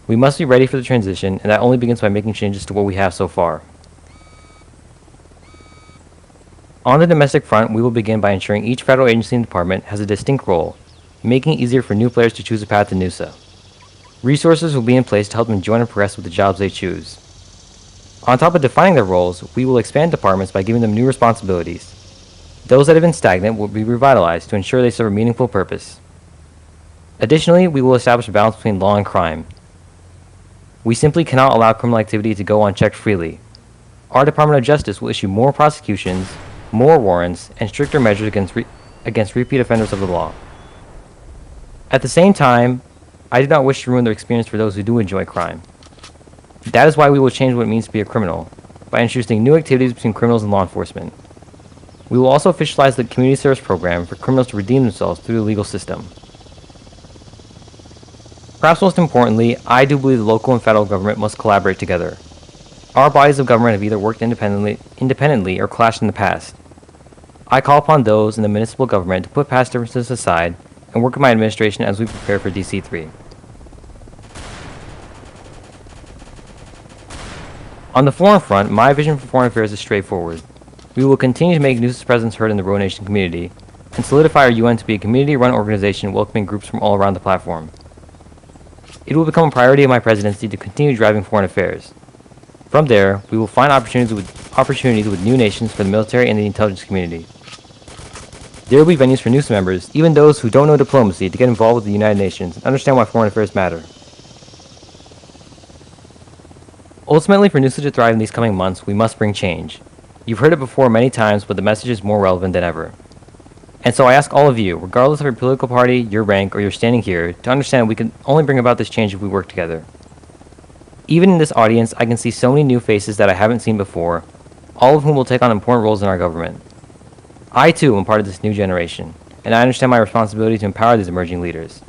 We must be ready for the transition, and that only begins by making changes to what we have so far. On the domestic front, we will begin by ensuring each federal agency and department has a distinct role, making it easier for new players to choose a path to NUSA. Resources will be in place to help them join and progress with the jobs they choose. On top of defining their roles, we will expand departments by giving them new responsibilities. Those that have been stagnant will be revitalized to ensure they serve a meaningful purpose. Additionally, we will establish a balance between law and crime. We simply cannot allow criminal activity to go unchecked freely. Our Department of Justice will issue more prosecutions, more warrants, and stricter measures against repeat offenders of the law. At the same time, I do not wish to ruin the experience for those who do enjoy crime. That is why we will change what it means to be a criminal, by introducing new activities between criminals and law enforcement. We will also officialize the community service program for criminals to redeem themselves through the legal system. Perhaps most importantly, I do believe the local and federal government must collaborate together. Our bodies of government have either worked independently or clashed in the past. I call upon those in the municipal government to put past differences aside and work with my administration as we prepare for DC3. On the foreign front, my vision for foreign affairs is straightforward. We will continue to make NUSA's presence heard in the Row Nation community and solidify our UN to be a community-run organization welcoming groups from all around the platform. It will become a priority of my presidency to continue driving foreign affairs. From there, we will find opportunities with new nations for the military and the intelligence community. There will be venues for NUSA members, even those who don't know diplomacy, to get involved with the United Nations and understand why foreign affairs matter. Ultimately, for NUSA to thrive in these coming months, we must bring change. You've heard it before many times, but the message is more relevant than ever. And so I ask all of you, regardless of your political party, your rank, or your standing here, to understand we can only bring about this change if we work together. Even in this audience, I can see so many new faces that I haven't seen before, all of whom will take on important roles in our government. I too am part of this new generation, and I understand my responsibility to empower these emerging leaders.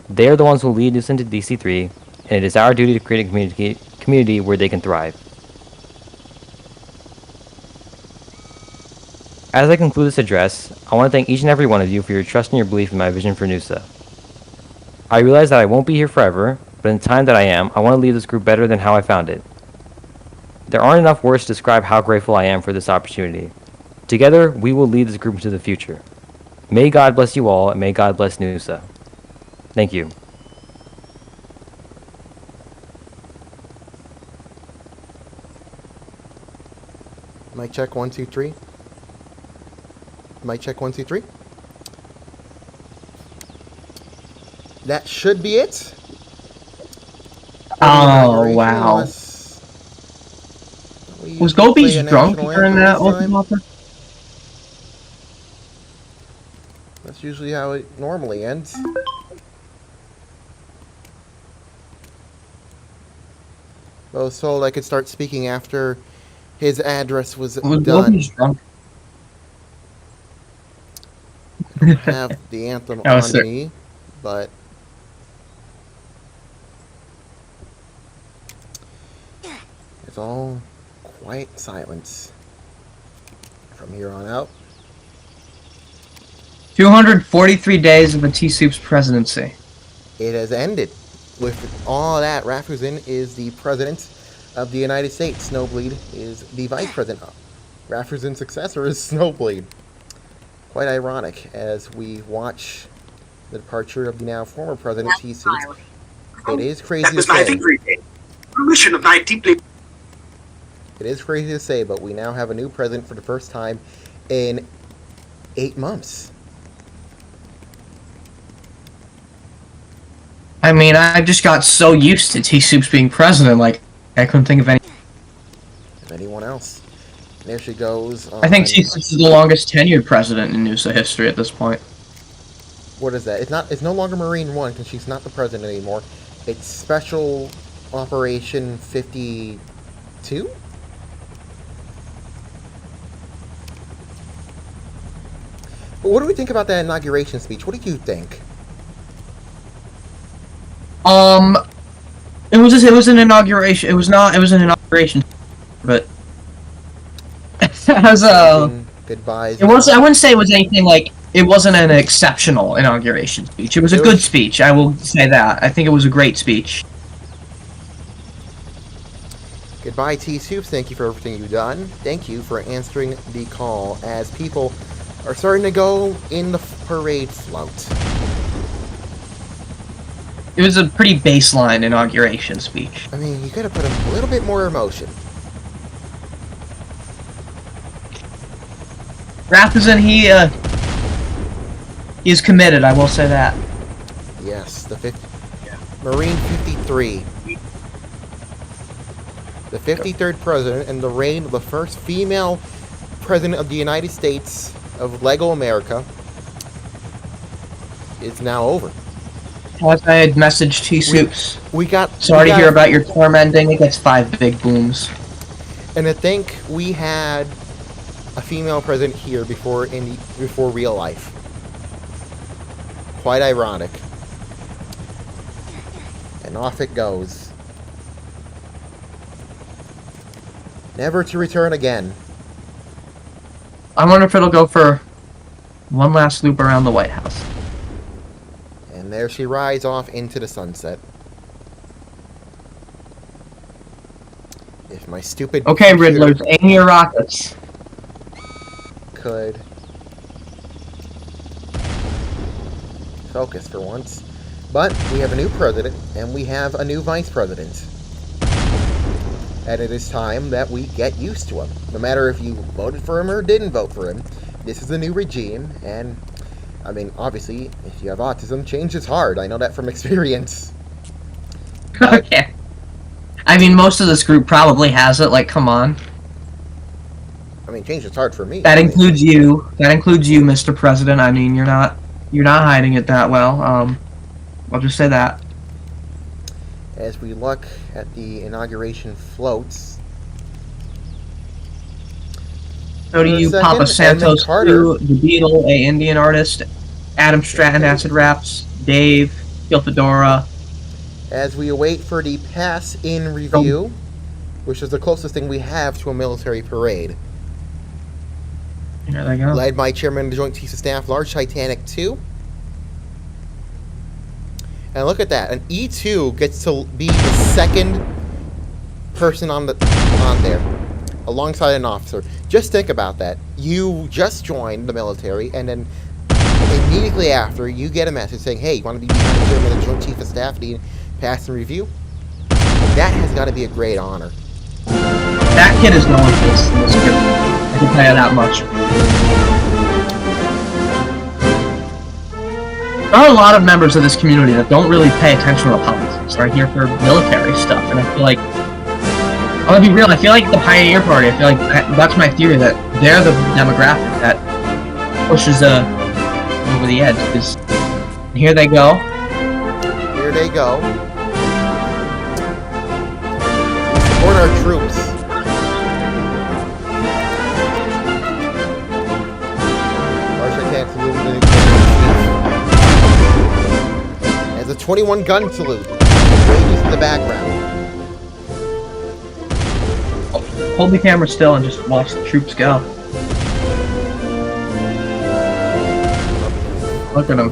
They are the ones who will lead us into DC3, and it is our duty to create a community where they can thrive. As I conclude this address, I want to thank each and every one of you for your trust and your belief in my vision for NUSA. I realize that I won't be here forever, but in the time that I am, I want to leave this group better than how I found it. There aren't enough words to describe how grateful I am for this opportunity. Together, we will lead this group into the future. May God bless you all, and may God bless Noosa. Thank you. Mic check 1 2 3. Mic check 1 2 3. That should be it. Oh, wow. Was Gobies drunk during that open offer? That's usually how it normally ends. I was told I could start speaking after his address was done. Gobies drunk? I don't have the anthem on me, but it's all quiet silence from here on out. 243 days of the T-Soup's presidency. It has ended. With all that, Rathuzen is the president of the United States. Snowbleed is the vice president. Rathuzen's successor is Snowbleed. Quite ironic as we watch the departure of the now former president T-Soup. It is crazy to say. It is crazy to say, but we now have a new president for the first time in 8 months. I mean, I just got so used to T-Soups being president, like, I couldn't think of anyone else. There she goes. I think T-Soups is the longest tenured president in Noosa history at this point. What is that? It's no longer Marine 1, because she's not the president anymore. It's Special Operation 52? But what do we think about that inauguration speech? What do you think? It was an inauguration. It was an inauguration, but as goodbyes. It was. I wouldn't say it was anything like. It wasn't an exceptional inauguration speech. It was a good speech. I will say that. I think it was a great speech. Goodbye, T-Soups. Thank you for everything you've done. Thank you for answering the call as people are starting to go in the parade float. It was a pretty baseline inauguration speech. I mean, you could have put a little bit more emotion. Rathuzen, he is committed, I will say that. Yes, the Marine 53. The 53rd president and the reign of the first female president of the United States of Lego America is now over. As I had messaged T-Soups. Sorry to hear about your tormenting. It gets 5 big booms. And I think we had a female president here before real life. Quite ironic. And off it goes. Never to return again. I wonder if it'll go for one last loop around the White House. And there she rides off into the sunset. If my stupid Okay, Riddlers, aim your rockets. Could focus for once. But we have a new president, and we have a new vice president. And it is time that we get used to him. No matter if you voted for him or didn't vote for him, this is a new regime, and I mean, obviously, if you have autism, change is hard. I know that from experience. Okay. I mean, most of this group probably has it, like, come on. I mean, change is hard for me. That includes you. That includes you, Mr. President. I mean, you're not hiding it that well. I'll just say that. As we look at the inauguration floats. So do you, Papa Santos, too, the Beatle, a Indian artist, Adam Stratton, Acid Raps, Dave, Gil Fedora. As we await for the pass in review, which is the closest thing we have to a military parade. There they go. Led by Chairman of the Joint Chiefs of Staff, Large Titanic 2. And look at that, an E2 gets to be the second person on there, alongside an officer. Just think about that. You just joined the military, and then immediately after, you get a message saying, "Hey, you want to be behind the chairman of the Joint Chief of Staff to pass and review?" That has got to be a great honor. That kid is no one for this group. I can tell you that much. There are a lot of members of this community that don't really pay attention to politics. They're here for military stuff, and I feel like, I'm gonna be real, I feel like the Pioneer Party, I feel like that's my theory, that they're the demographic that pushes over the edge, because here they go. Here they go. Support our troops. As a 21 gun salute rages in the background. Hold the camera still and just watch the troops go. Look at them.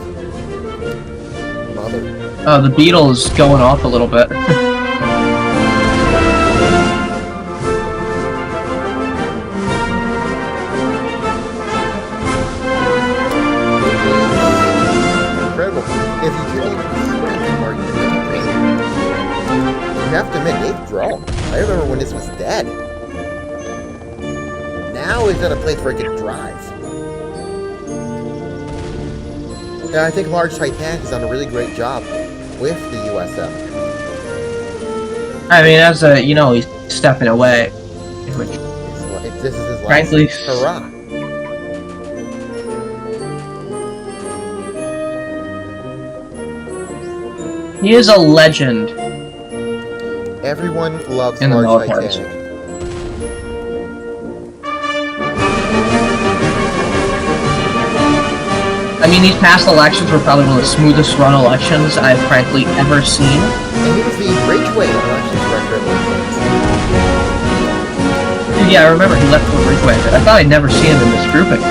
Mother. Oh, the Beetle's going off a little bit. Incredible. If you do you have to admit, they've grown. I remember when this was dead. Now it's at a place where it can drive. Yeah, I think Large Titanic has done a really great job with the USM. I mean, as a, you know, he's stepping away. Which, This is his last frankly, hurrah. he is a legend. Everyone loves In the Large military. Titanic. I mean, these past elections were probably one of the smoothest run elections I've frankly ever seen. And he was the Ridgeway elections director at one point. Yeah, I remember he left for Ridgeway, but I thought I'd never seen him in this grouping.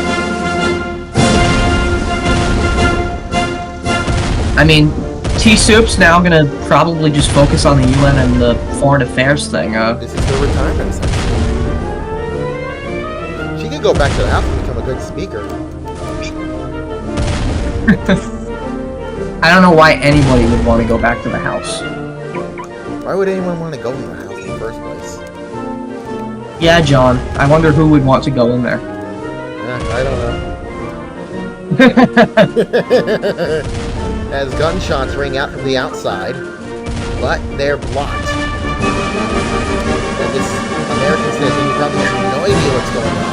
I mean, T-Soup's now gonna probably just focus on the UN and the foreign affairs thing. This is her retirement, essentially. She could go back to the house and become a good speaker. I don't know why anybody would want to go back to the house. Why would anyone want to go in the house in the first place? Yeah, John. I wonder who would want to go in there. I don't know. As gunshots ring out from the outside, but they're blocked. And this American citizen, who probably has no idea what's going on,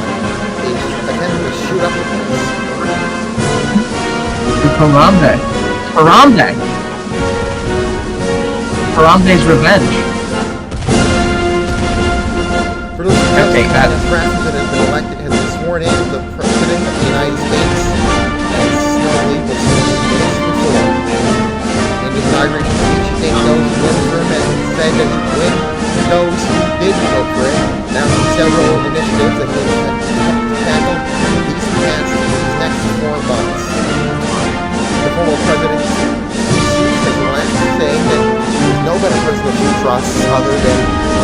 is attempting to shoot up the place. Harambe. Harambe. Harambe's revenge. For those who don't take know, that. Rathuzen has been elected, has been sworn in the President of the United States, and Snowbleed was before. In his inauguration speech, he thanked those who voted for him and said that he would win those who didn't vote for him. Announcing several initiatives that will tackle these demands in these next 4 months. The former president has last saying that there's no better person to trust other than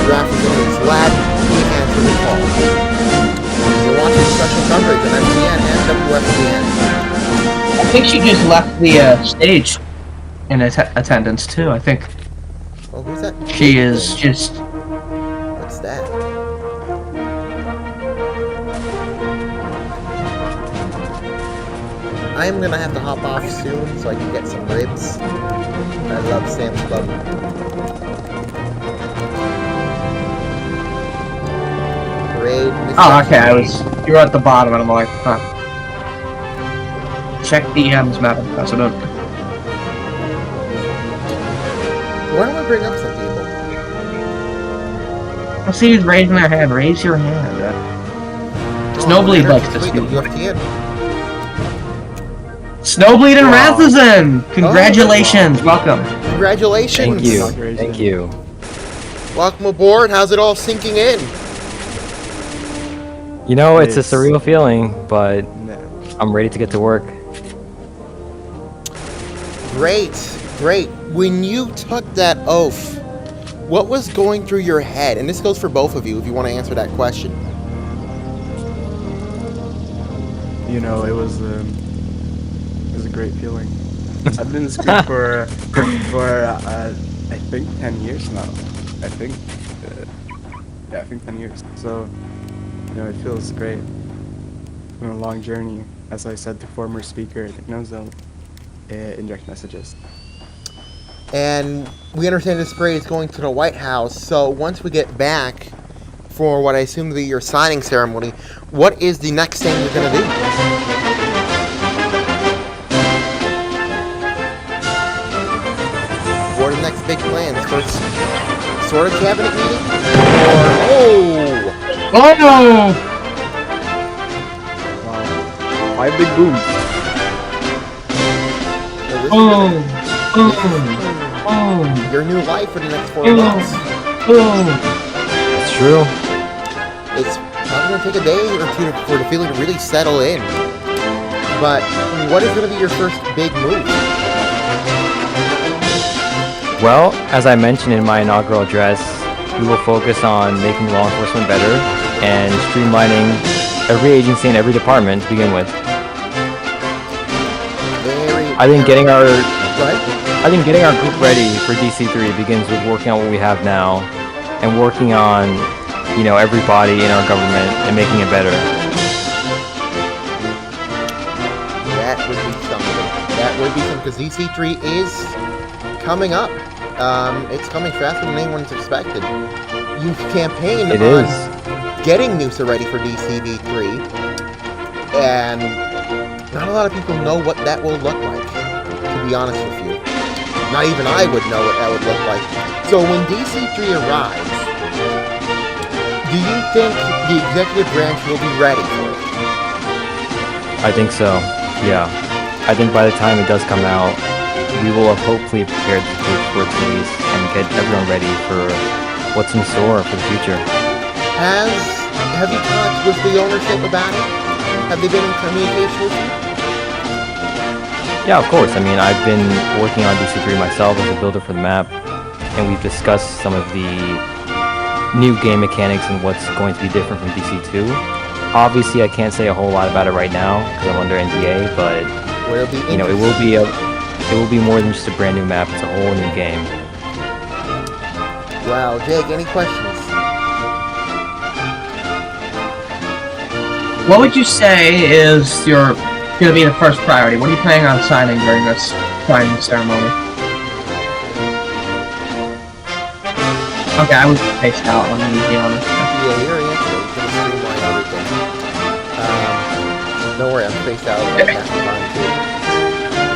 Rathuzen, and is glad he answered the call. You're watching special coverage on FTN and WFTN. I think she just left the stage in attendance too. I think Oh, who's that? she is just. What's that? I am gonna have to hop off soon so I can get some ribs. I love Sam's Club. Parade. Oh, okay. You were at the bottom, and I'm like, huh. Check DMs, Madam President. Why don't we bring up some people? I see who's raising their hand. Raise your hand. Snowbleed likes to speak. Snowbleed and Rathuzen! Congratulations! Welcome. Congratulations! Thank you. Thank you. Welcome aboard. How's it all sinking in? You know, it's a surreal feeling, but I'm ready to get to work. Great, great. When you took that oath, what was going through your head? And this goes for both of you if you want to answer that question. You know, it was a great feeling. I've been in school for I think 10 years now. I think 10 years. So, you know, it feels great. It's been a long journey. As I said to former speaker, Rathuzen, indirect messages. And we understand this parade is going to the White House, so once we get back for what I assume to be your signing ceremony, what is the next thing you're going to do? What are the next big plans? First sort of cabinet meeting? Or, Oh no! Wow. 5 big booms. Your new life for the next 4 months. It's true. It's probably going to take a day or two for the feeling to really settle in. But what is going to be your first big move? Well, as I mentioned in my inaugural address, we will focus on making law enforcement better and streamlining every agency and every department to begin with. I think getting our group ready for DC3 begins with working on what we have now and working on, you know, everybody in our government and making it better. That would be something. That would be something, because DC3 is coming up. It's coming faster than anyone's expected. You've campaigned on getting NUSA ready for DCV3, and not a lot of people know what that will look like, to be honest with you. Not even I would know what that would look like. So when DC3 arrives, do you think the executive branch will be ready for it? I think so, yeah. I think by the time it does come out, we will have hopefully prepared the group for its release and get everyone ready for what's in store for the future. Have you talked with the ownership about it? Have they been in communication with you? Yeah, of course. I mean, I've been working on DC3 myself as a builder for the map, and we've discussed some of the new game mechanics and what's going to be different from DC2. Obviously, I can't say a whole lot about it right now because I'm under NDA, but you know, it will be more than just a brand new map. It's a whole new game. Wow, Jake, any questions? What would you say is your going to be the first priority? What are you planning on signing during this signing ceremony? Okay, I was spaced out on you, to be honest. Yeah, you're in. He's going to streamline everything. Don't worry, I'm spaced out on that time too.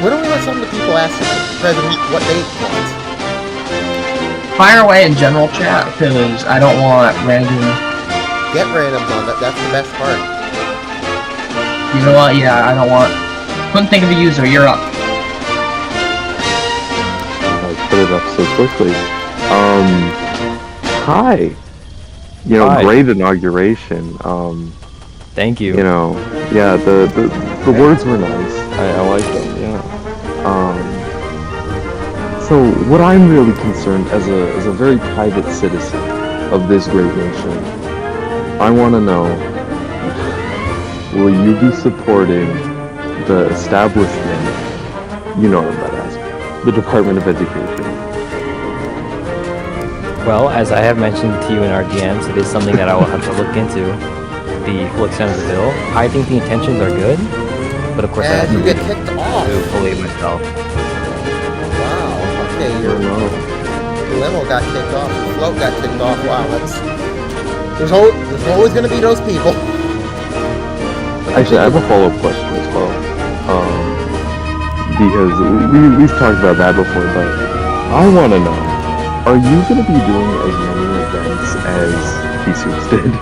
Why don't we let some of the people ask the President what they want? Fire away in general chat, because I don't want random... Get randoms on that, that's the best part. You know what? Yeah, I don't want... Couldn't think of a user, you're up. I put it up so quickly. Hi. You know, Hi. Great inauguration. Thank you. You know, yeah, the words were nice. I like them, yeah. So what I'm really concerned as a very private citizen of this great nation, I want to know, will you be supporting the establishment, you know what I'm about to ask, the Department of Education? Well, as I have mentioned to you in our DMs, it is something that I will have to look into, the full extent of the bill. I think the intentions are good, but of course I have to get kicked off. fully myself. Wow, okay, your limo got kicked off, your float got kicked off, wow, there's always going to be those people. Actually, I have a follow-up question as well. Because we've talked about that before, but I want to know, are you going to be doing as many events as Jesus did?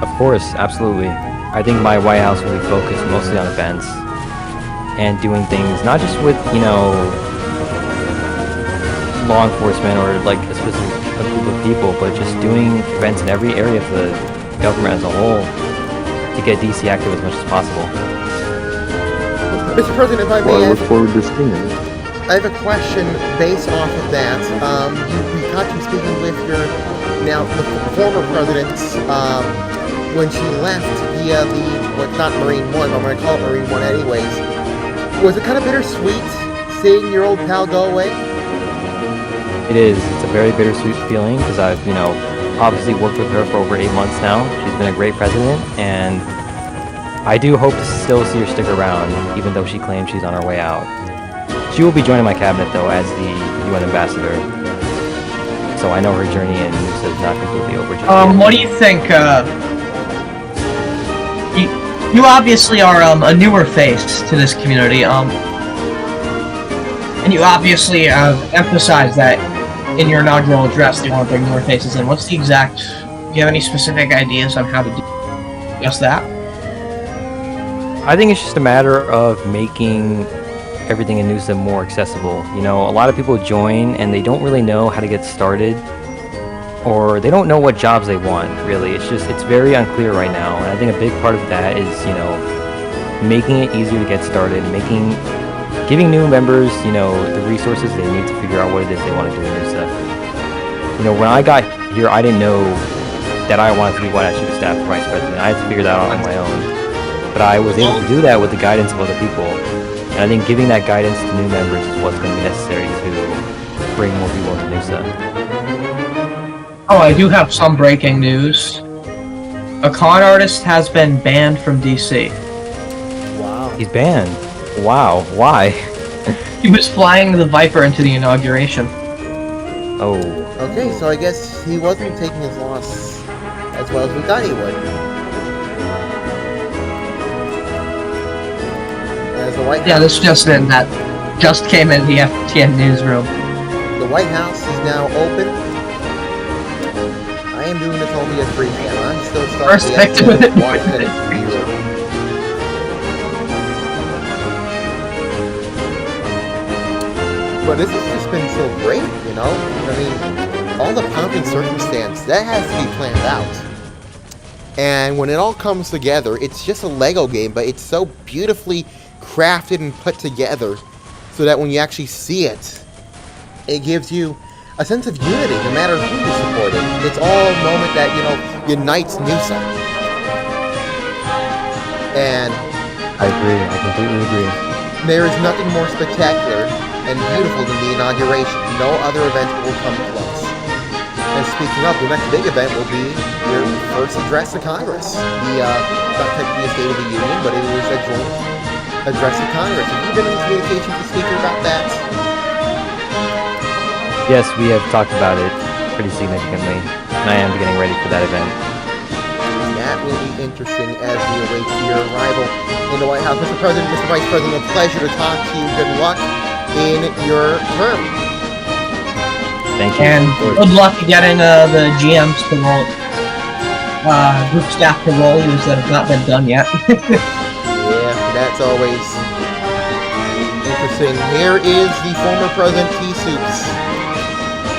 Of course, absolutely. I think my White House will be focused mostly on events and doing things not just with, you know, law enforcement or like a specific group of people, but just doing events in every area of the government as a whole to get DC active as much as possible. Mr. President, if I may Well, I look forward to seeing it. I have a question based off of that. We caught you speaking with your now the former president when she left via not Marine One, but I'm going to call it Marine One anyways. Was it kind of bittersweet seeing your old pal go away? It is. It's a very bittersweet feeling because I've, obviously worked with her for over 8 months now. She's been a great president, and I do hope to still see her stick around, even though she claims she's on her way out. She will be joining my cabinet, though, as the UN ambassador. So I know her journey in NUSA is not completely over just yet. What do you think, you obviously are, a newer face to this community, and you obviously, emphasized that in your inaugural address they want to bring newer faces in. What's the exact, do you have any specific ideas on how to do just that? I think it's just a matter of making everything in NUSA more accessible. A lot of people join and they don't really know how to get started, or they don't know what jobs they want, really. It's very unclear right now, and I think a big part of that is, making it easier to get started, giving new members, the resources they need to figure out what it is they want to do in NUSA. When I got here, I didn't know that I wanted to be White House Chief of Staff or Vice President. I had to figure that out on my own. But I was able to do that with the guidance of other people. And I think giving that guidance to new members is what's going to be necessary to bring more people into NUSA. Oh, I do have some breaking news. A con artist has been banned from DC. Wow. He's banned. Wow. Why? He was flying the Viper into the inauguration. Oh. Okay, so I guess he wasn't taking his loss as well as we thought he would. As the White House, This just in. That just came in the FTN newsroom. the White House is now open. I am doing this only at 3 p.m. I'm still stuck First victim with it. But this has just been so great, I mean, all the pomp and circumstance, that has to be planned out. And when it all comes together, it's just a Lego game, but it's so beautifully crafted and put together so that when you actually see it, it gives you a sense of unity, no matter who you support it. It's all a moment that, unites NUSA. And I agree. I completely agree. there is nothing more spectacular and beautiful than the inauguration. No other event will come close. And speaking of, the next big event will be your first address to Congress. Not technically a State of the Union, but it is a joint address to Congress. Have you been in communication with the Speaker about that? Yes, we have talked about it pretty significantly, and I am getting ready for that event. That will be interesting as we await your arrival in the White House. Mr. President, Mr. Vice President, a pleasure to talk to you. Good luck in your term. Thank you. And good luck getting the GMs to roll, group staff to roll use that have not been done yet. Yeah, that's always interesting. Here is the former President T-Soups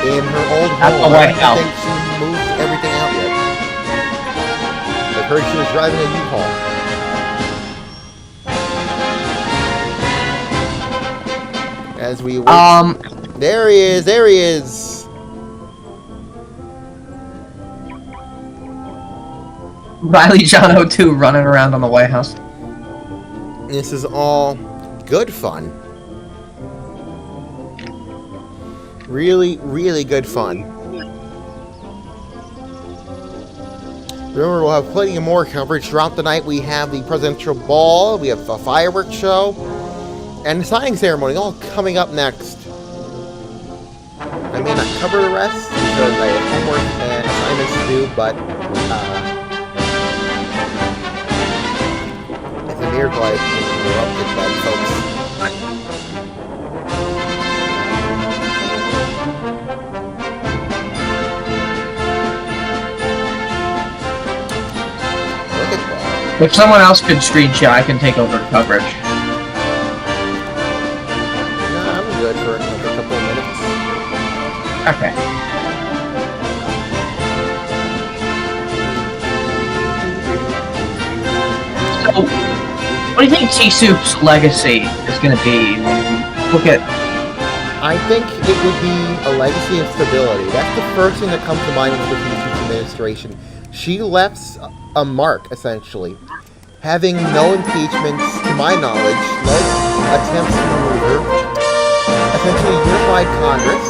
in her old home. At the White I House. don't think she moved everything out yet. I've heard she was driving a U-Haul. As we wait. There he is, there he is. Riley John 02 running around on the White House. This is all good fun. Really, really good fun. Remember, we'll have plenty of more coverage throughout the night. We have the presidential ball, we have a fireworks show, and the signing ceremony all coming up next. I may not cover the rest because I have homework and assignments to do, but it's a miracle I've been interrupted by folks. Look at that. If someone else could screenshot, I can take over coverage. No, I'm good for another couple of minutes. Okay. So, what do you think T-Soup's legacy is going to be? Look at I think it would be a legacy of stability. That's the first thing that comes to mind with the previous administration. She left a mark, essentially. Having no impeachments, to my knowledge, no attempts to maneuver, essentially unified Congress,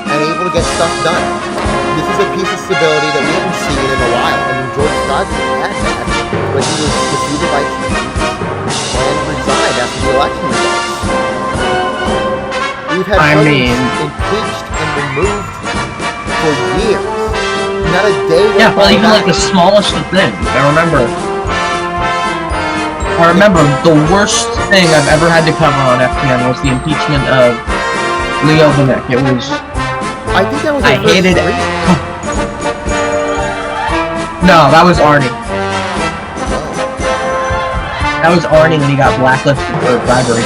and able to get stuff done. This is a piece of stability that we haven't seen in a while. I mean, George Rathuzen had that when he was defeated by and resigned after the election results. We've had presidents impeached and removed for years. Not a day. Yeah, well, even like the smallest of things. I remember the worst thing I've ever had to cover on FTN was the impeachment of Leo Benek. It was. I think that was. I hated it. No, that was Arnie. That was Arnie when he got blacklisted for bribery.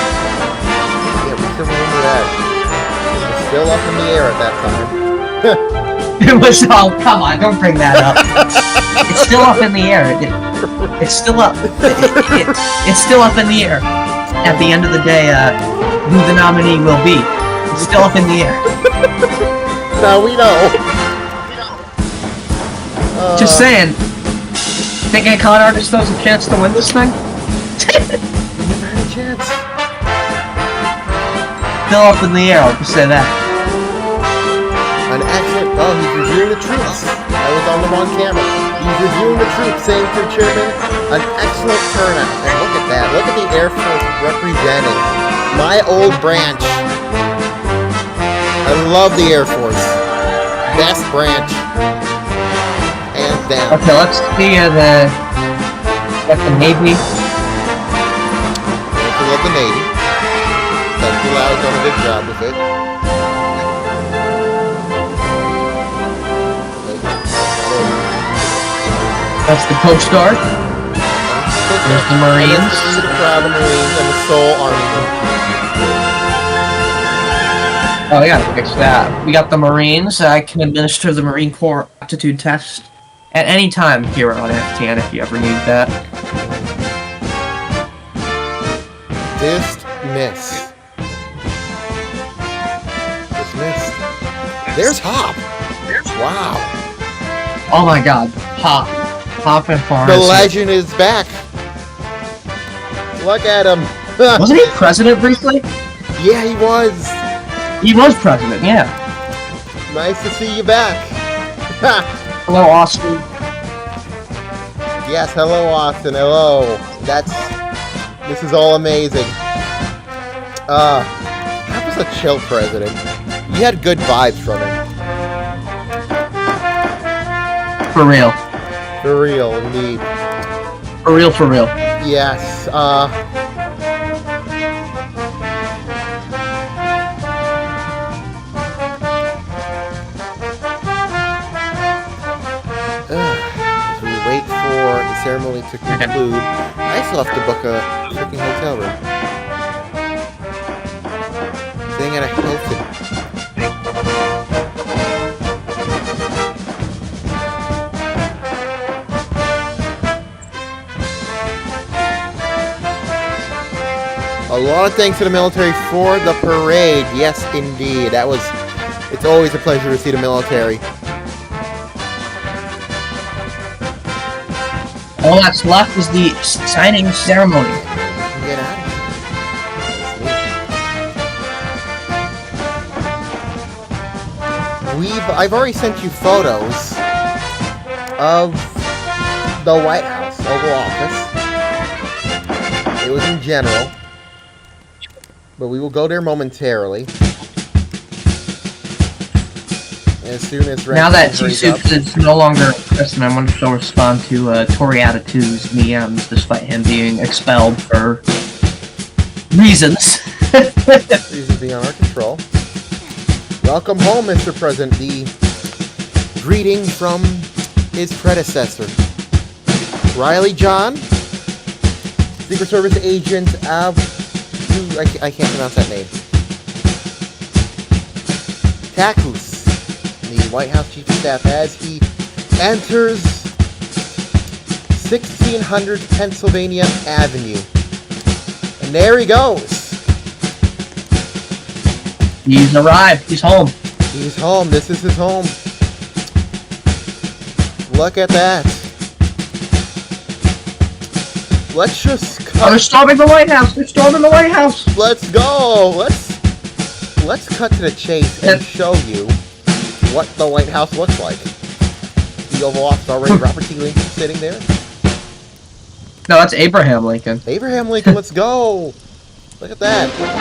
Yeah, we still remember that. It was still up in the air at that time. It was, oh, come on, don't bring that up. It's still up in the air. It's still up. It's still up in the air. At the end of the day, who the nominee will be. It's still up in the air. Now we know. Just saying. Think a con artist has a chance to win this thing? Never had a chance. Still up in the air, I'll just say that. An excellent. Oh, he's reviewing the troops. I was on them on camera. He's reviewing the troops, saying to the chairman, an excellent turnout. And look at that. Look at the Air Force representing my old branch. I love the Air Force. Best branch. Hands down. Okay, let's see got the Navy. I love the Navy. That's Lau's done a good job with it. That's the Coast Guard. There's the Marines. The crowd of Marines and the Soul Army. Oh, we gotta fix that. We got the Marines. I can administer the Marine Corps aptitude test at any time here on FTN if you ever need that. Dismissed. There's Hop. Wow. Oh my god. Hop. Hop and Forrest. The legend is back. Look at him. Wasn't he president briefly? Yeah, he was. He was president, yeah. Nice to see you back. Hello, Austin. Yes, hello, Austin. Hello. This is all amazing. That was a chill president. You had good vibes from him. For real. For real, indeed. For real, for real. Yes, as we wait for the ceremony to conclude, I still have to book a freaking hotel room. Staying at a Hilton. A lot of thanks to the military for the parade. Yes, indeed. It's always a pleasure to see the military. All that's left is the signing ceremony. Get out of here. I've already sent you photos of the White House, Oval Office. It was in general. But we will go there momentarily. As soon as now that T-Soups is no longer president, I wonder if they'll respond to Tory attitudes and EMs despite him being expelled for reasons. Reasons beyond our control. Welcome home, Mr. President. The greeting from his predecessor. Riley John, Secret Service agent of... I can't pronounce that name. Takus, the White House Chief of Staff, as he enters 1600 Pennsylvania Avenue. And there he goes. He's arrived. He's home. He's home. This is his home. Look at that. Let's just cut. Oh, they're storming the White House. They're storming the White House. Let's go. Let's cut to the chase and show you what the White House looks like. The Oval Office already. Robert T. Lincoln sitting there. No, that's Abraham Lincoln. Abraham Lincoln. Let's go. Look at that. Press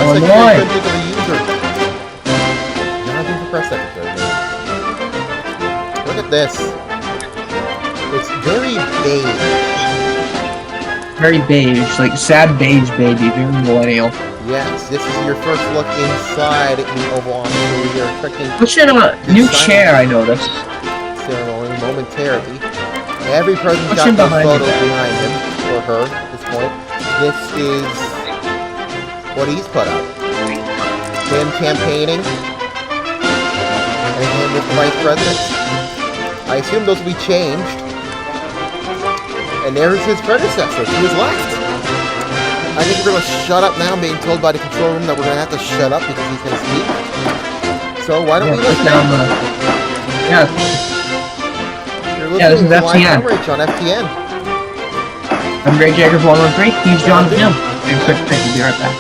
Oh, secretary boy. couldn't think of a user. Nothing for press secretary. Look at this. It's very beige. Very beige, like sad beige baby, very millennial. Yes, this is your first look inside the Oval Office. We are expecting What's in a new chair, I noticed. ceremony momentarily. Every president's What's got in those behind photos you? behind him, or her, at this point. This is what he's put up. Him campaigning, and him with the vice president. I assume those will be changed. And there's his predecessor to his left. I think we're going to shut up now. I'm being told by the control room that we're going to have to shut up because he's going to speak. So why don't we listen down to him? Yeah. You're Yeah, this listening is to live FTN. coverage on FTN. I'm Greg Jaggers 113. He's John Jim. Take a quick break. We'll be right back.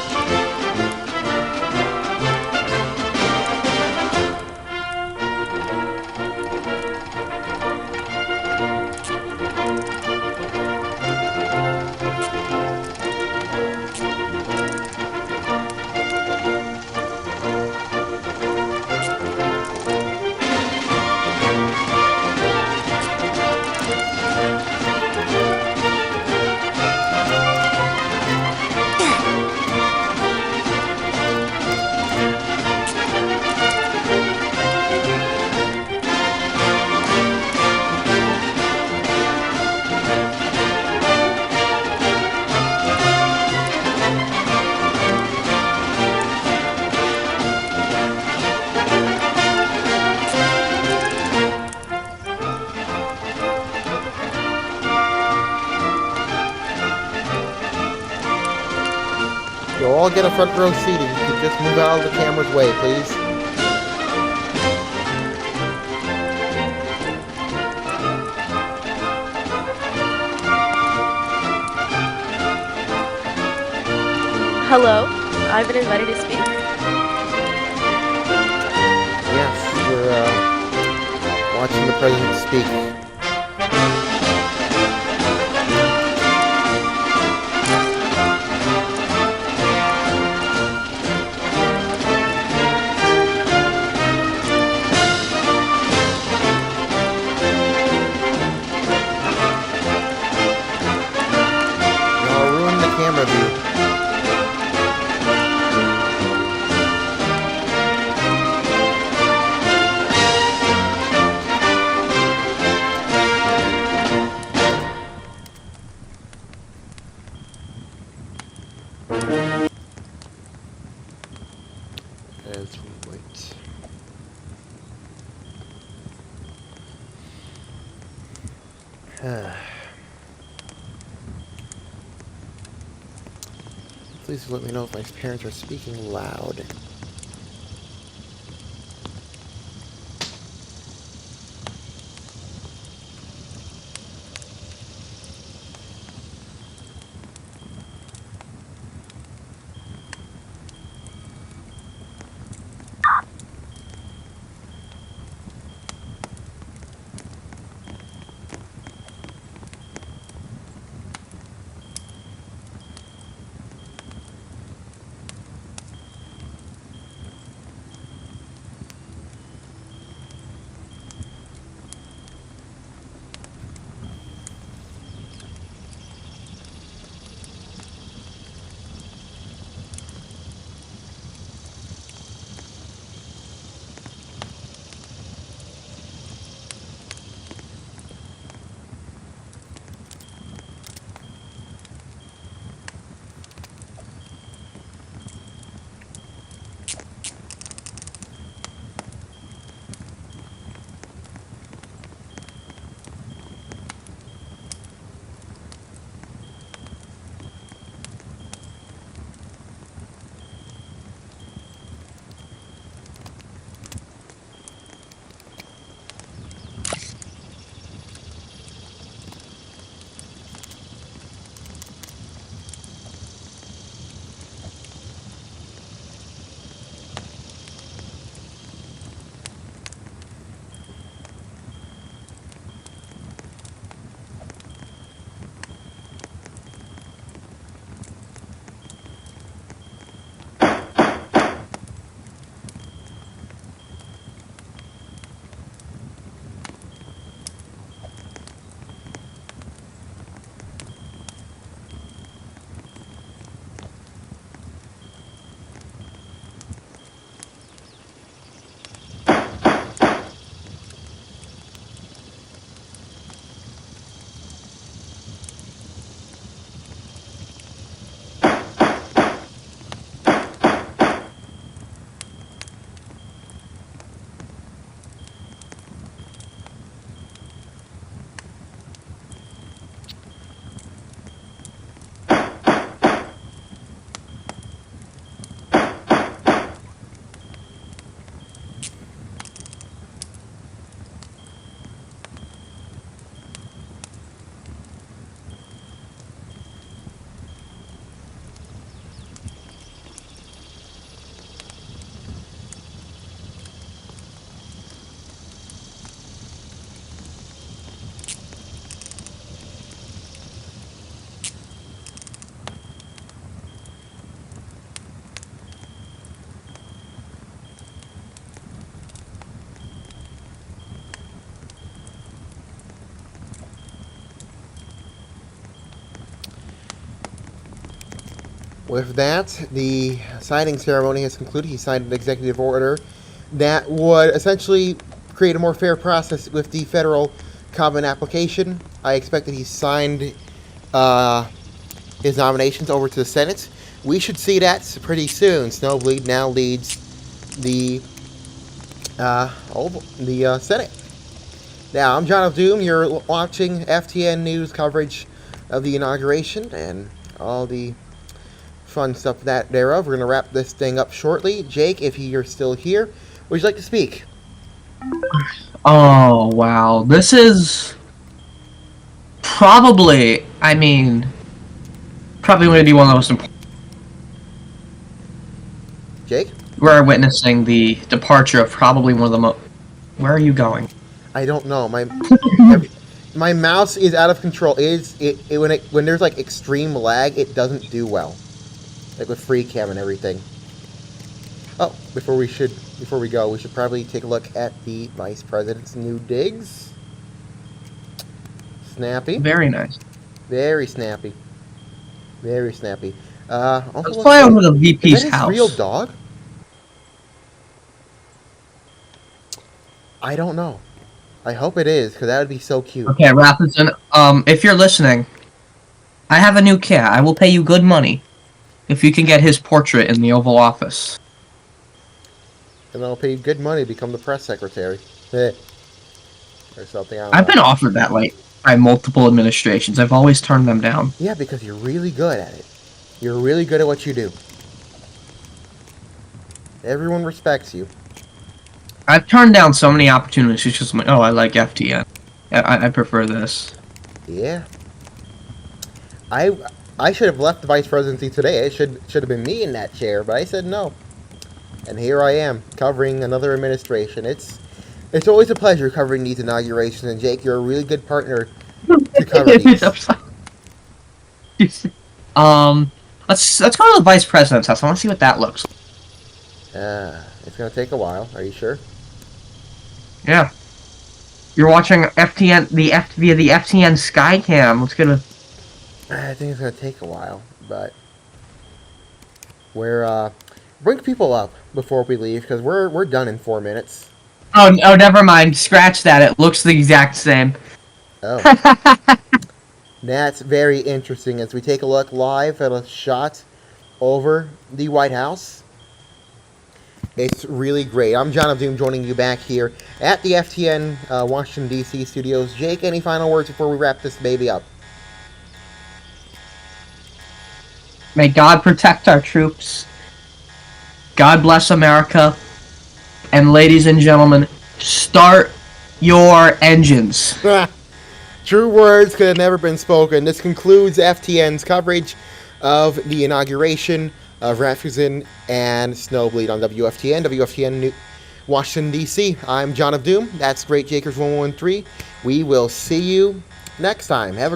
You'll all get a front row seat if you could just move out of the camera's way, please. Hello, I've been invited to speak. Yes, we're watching the president speak. Y'all ruined the camera view. As we wait. Please let me know if my parents are speaking loud. with that, the signing ceremony has concluded. He signed an executive order that would essentially create a more fair process with the federal common application. I expect that he signed his nominations over to the Senate. We should see that pretty soon. Snowbleed now leads the Senate. Now, I'm John of Doom. You're watching FTN news coverage of the inauguration and all the fun stuff thereof. We're going to wrap this thing up shortly. Jake, if you're still here, would you like to speak? Oh, wow. This is probably, going to be one of the most important. Jake? We're witnessing the departure of probably one of the most... Where are you going? I don't know. My mouse is out of control. When there's like extreme lag, it doesn't do well. Like with free cam and everything. Oh, before we go, we should probably take a look at the Vice President's new digs. Snappy. Very nice. Very snappy. Very snappy. Let's fly over to the VP's is that house. His real dog? I don't know. I hope it is, because that would be so cute. Okay, Rathuzen, if you're listening, I have a new cat. I will pay you good money if you can get his portrait in the Oval Office. And I'll pay you good money to become the press secretary. Or something. I've been offered that, by multiple administrations. I've always turned them down. Yeah, because you're really good at it. You're really good at what you do. Everyone respects you. I've turned down so many opportunities because I'm like, oh, I like FTN. I prefer this. Yeah. I should have left the vice presidency today. It should have been me in that chair, but I said no. And here I am, covering another administration. It's always a pleasure covering these inaugurations, and Jake, you're a really good partner to cover these. Let's go to the vice president's house. I want to see what that looks like. It's gonna take a while. Are you sure? Yeah. You're watching FTN via the FTN Skycam. Let's get a. I think it's gonna take a while, but we're bring people up before we leave because we're done in 4 minutes. Oh, never mind. Scratch that. It looks the exact same. Oh. That's very interesting as we take a look live at a shot over the White House. It's really great. I'm John of Doom joining you back here at the FTN Washington, D.C. studios. Jake, any final words before we wrap this baby up? May God protect our troops. God bless America. And ladies and gentlemen, start your engines. True words could have never been spoken. This concludes FTN's coverage of the inauguration of Rathuzen and Snowbleed on WFTN Washington, D.C. I'm John of Doom. That's Great Jakers 113. We will see you next time. Have a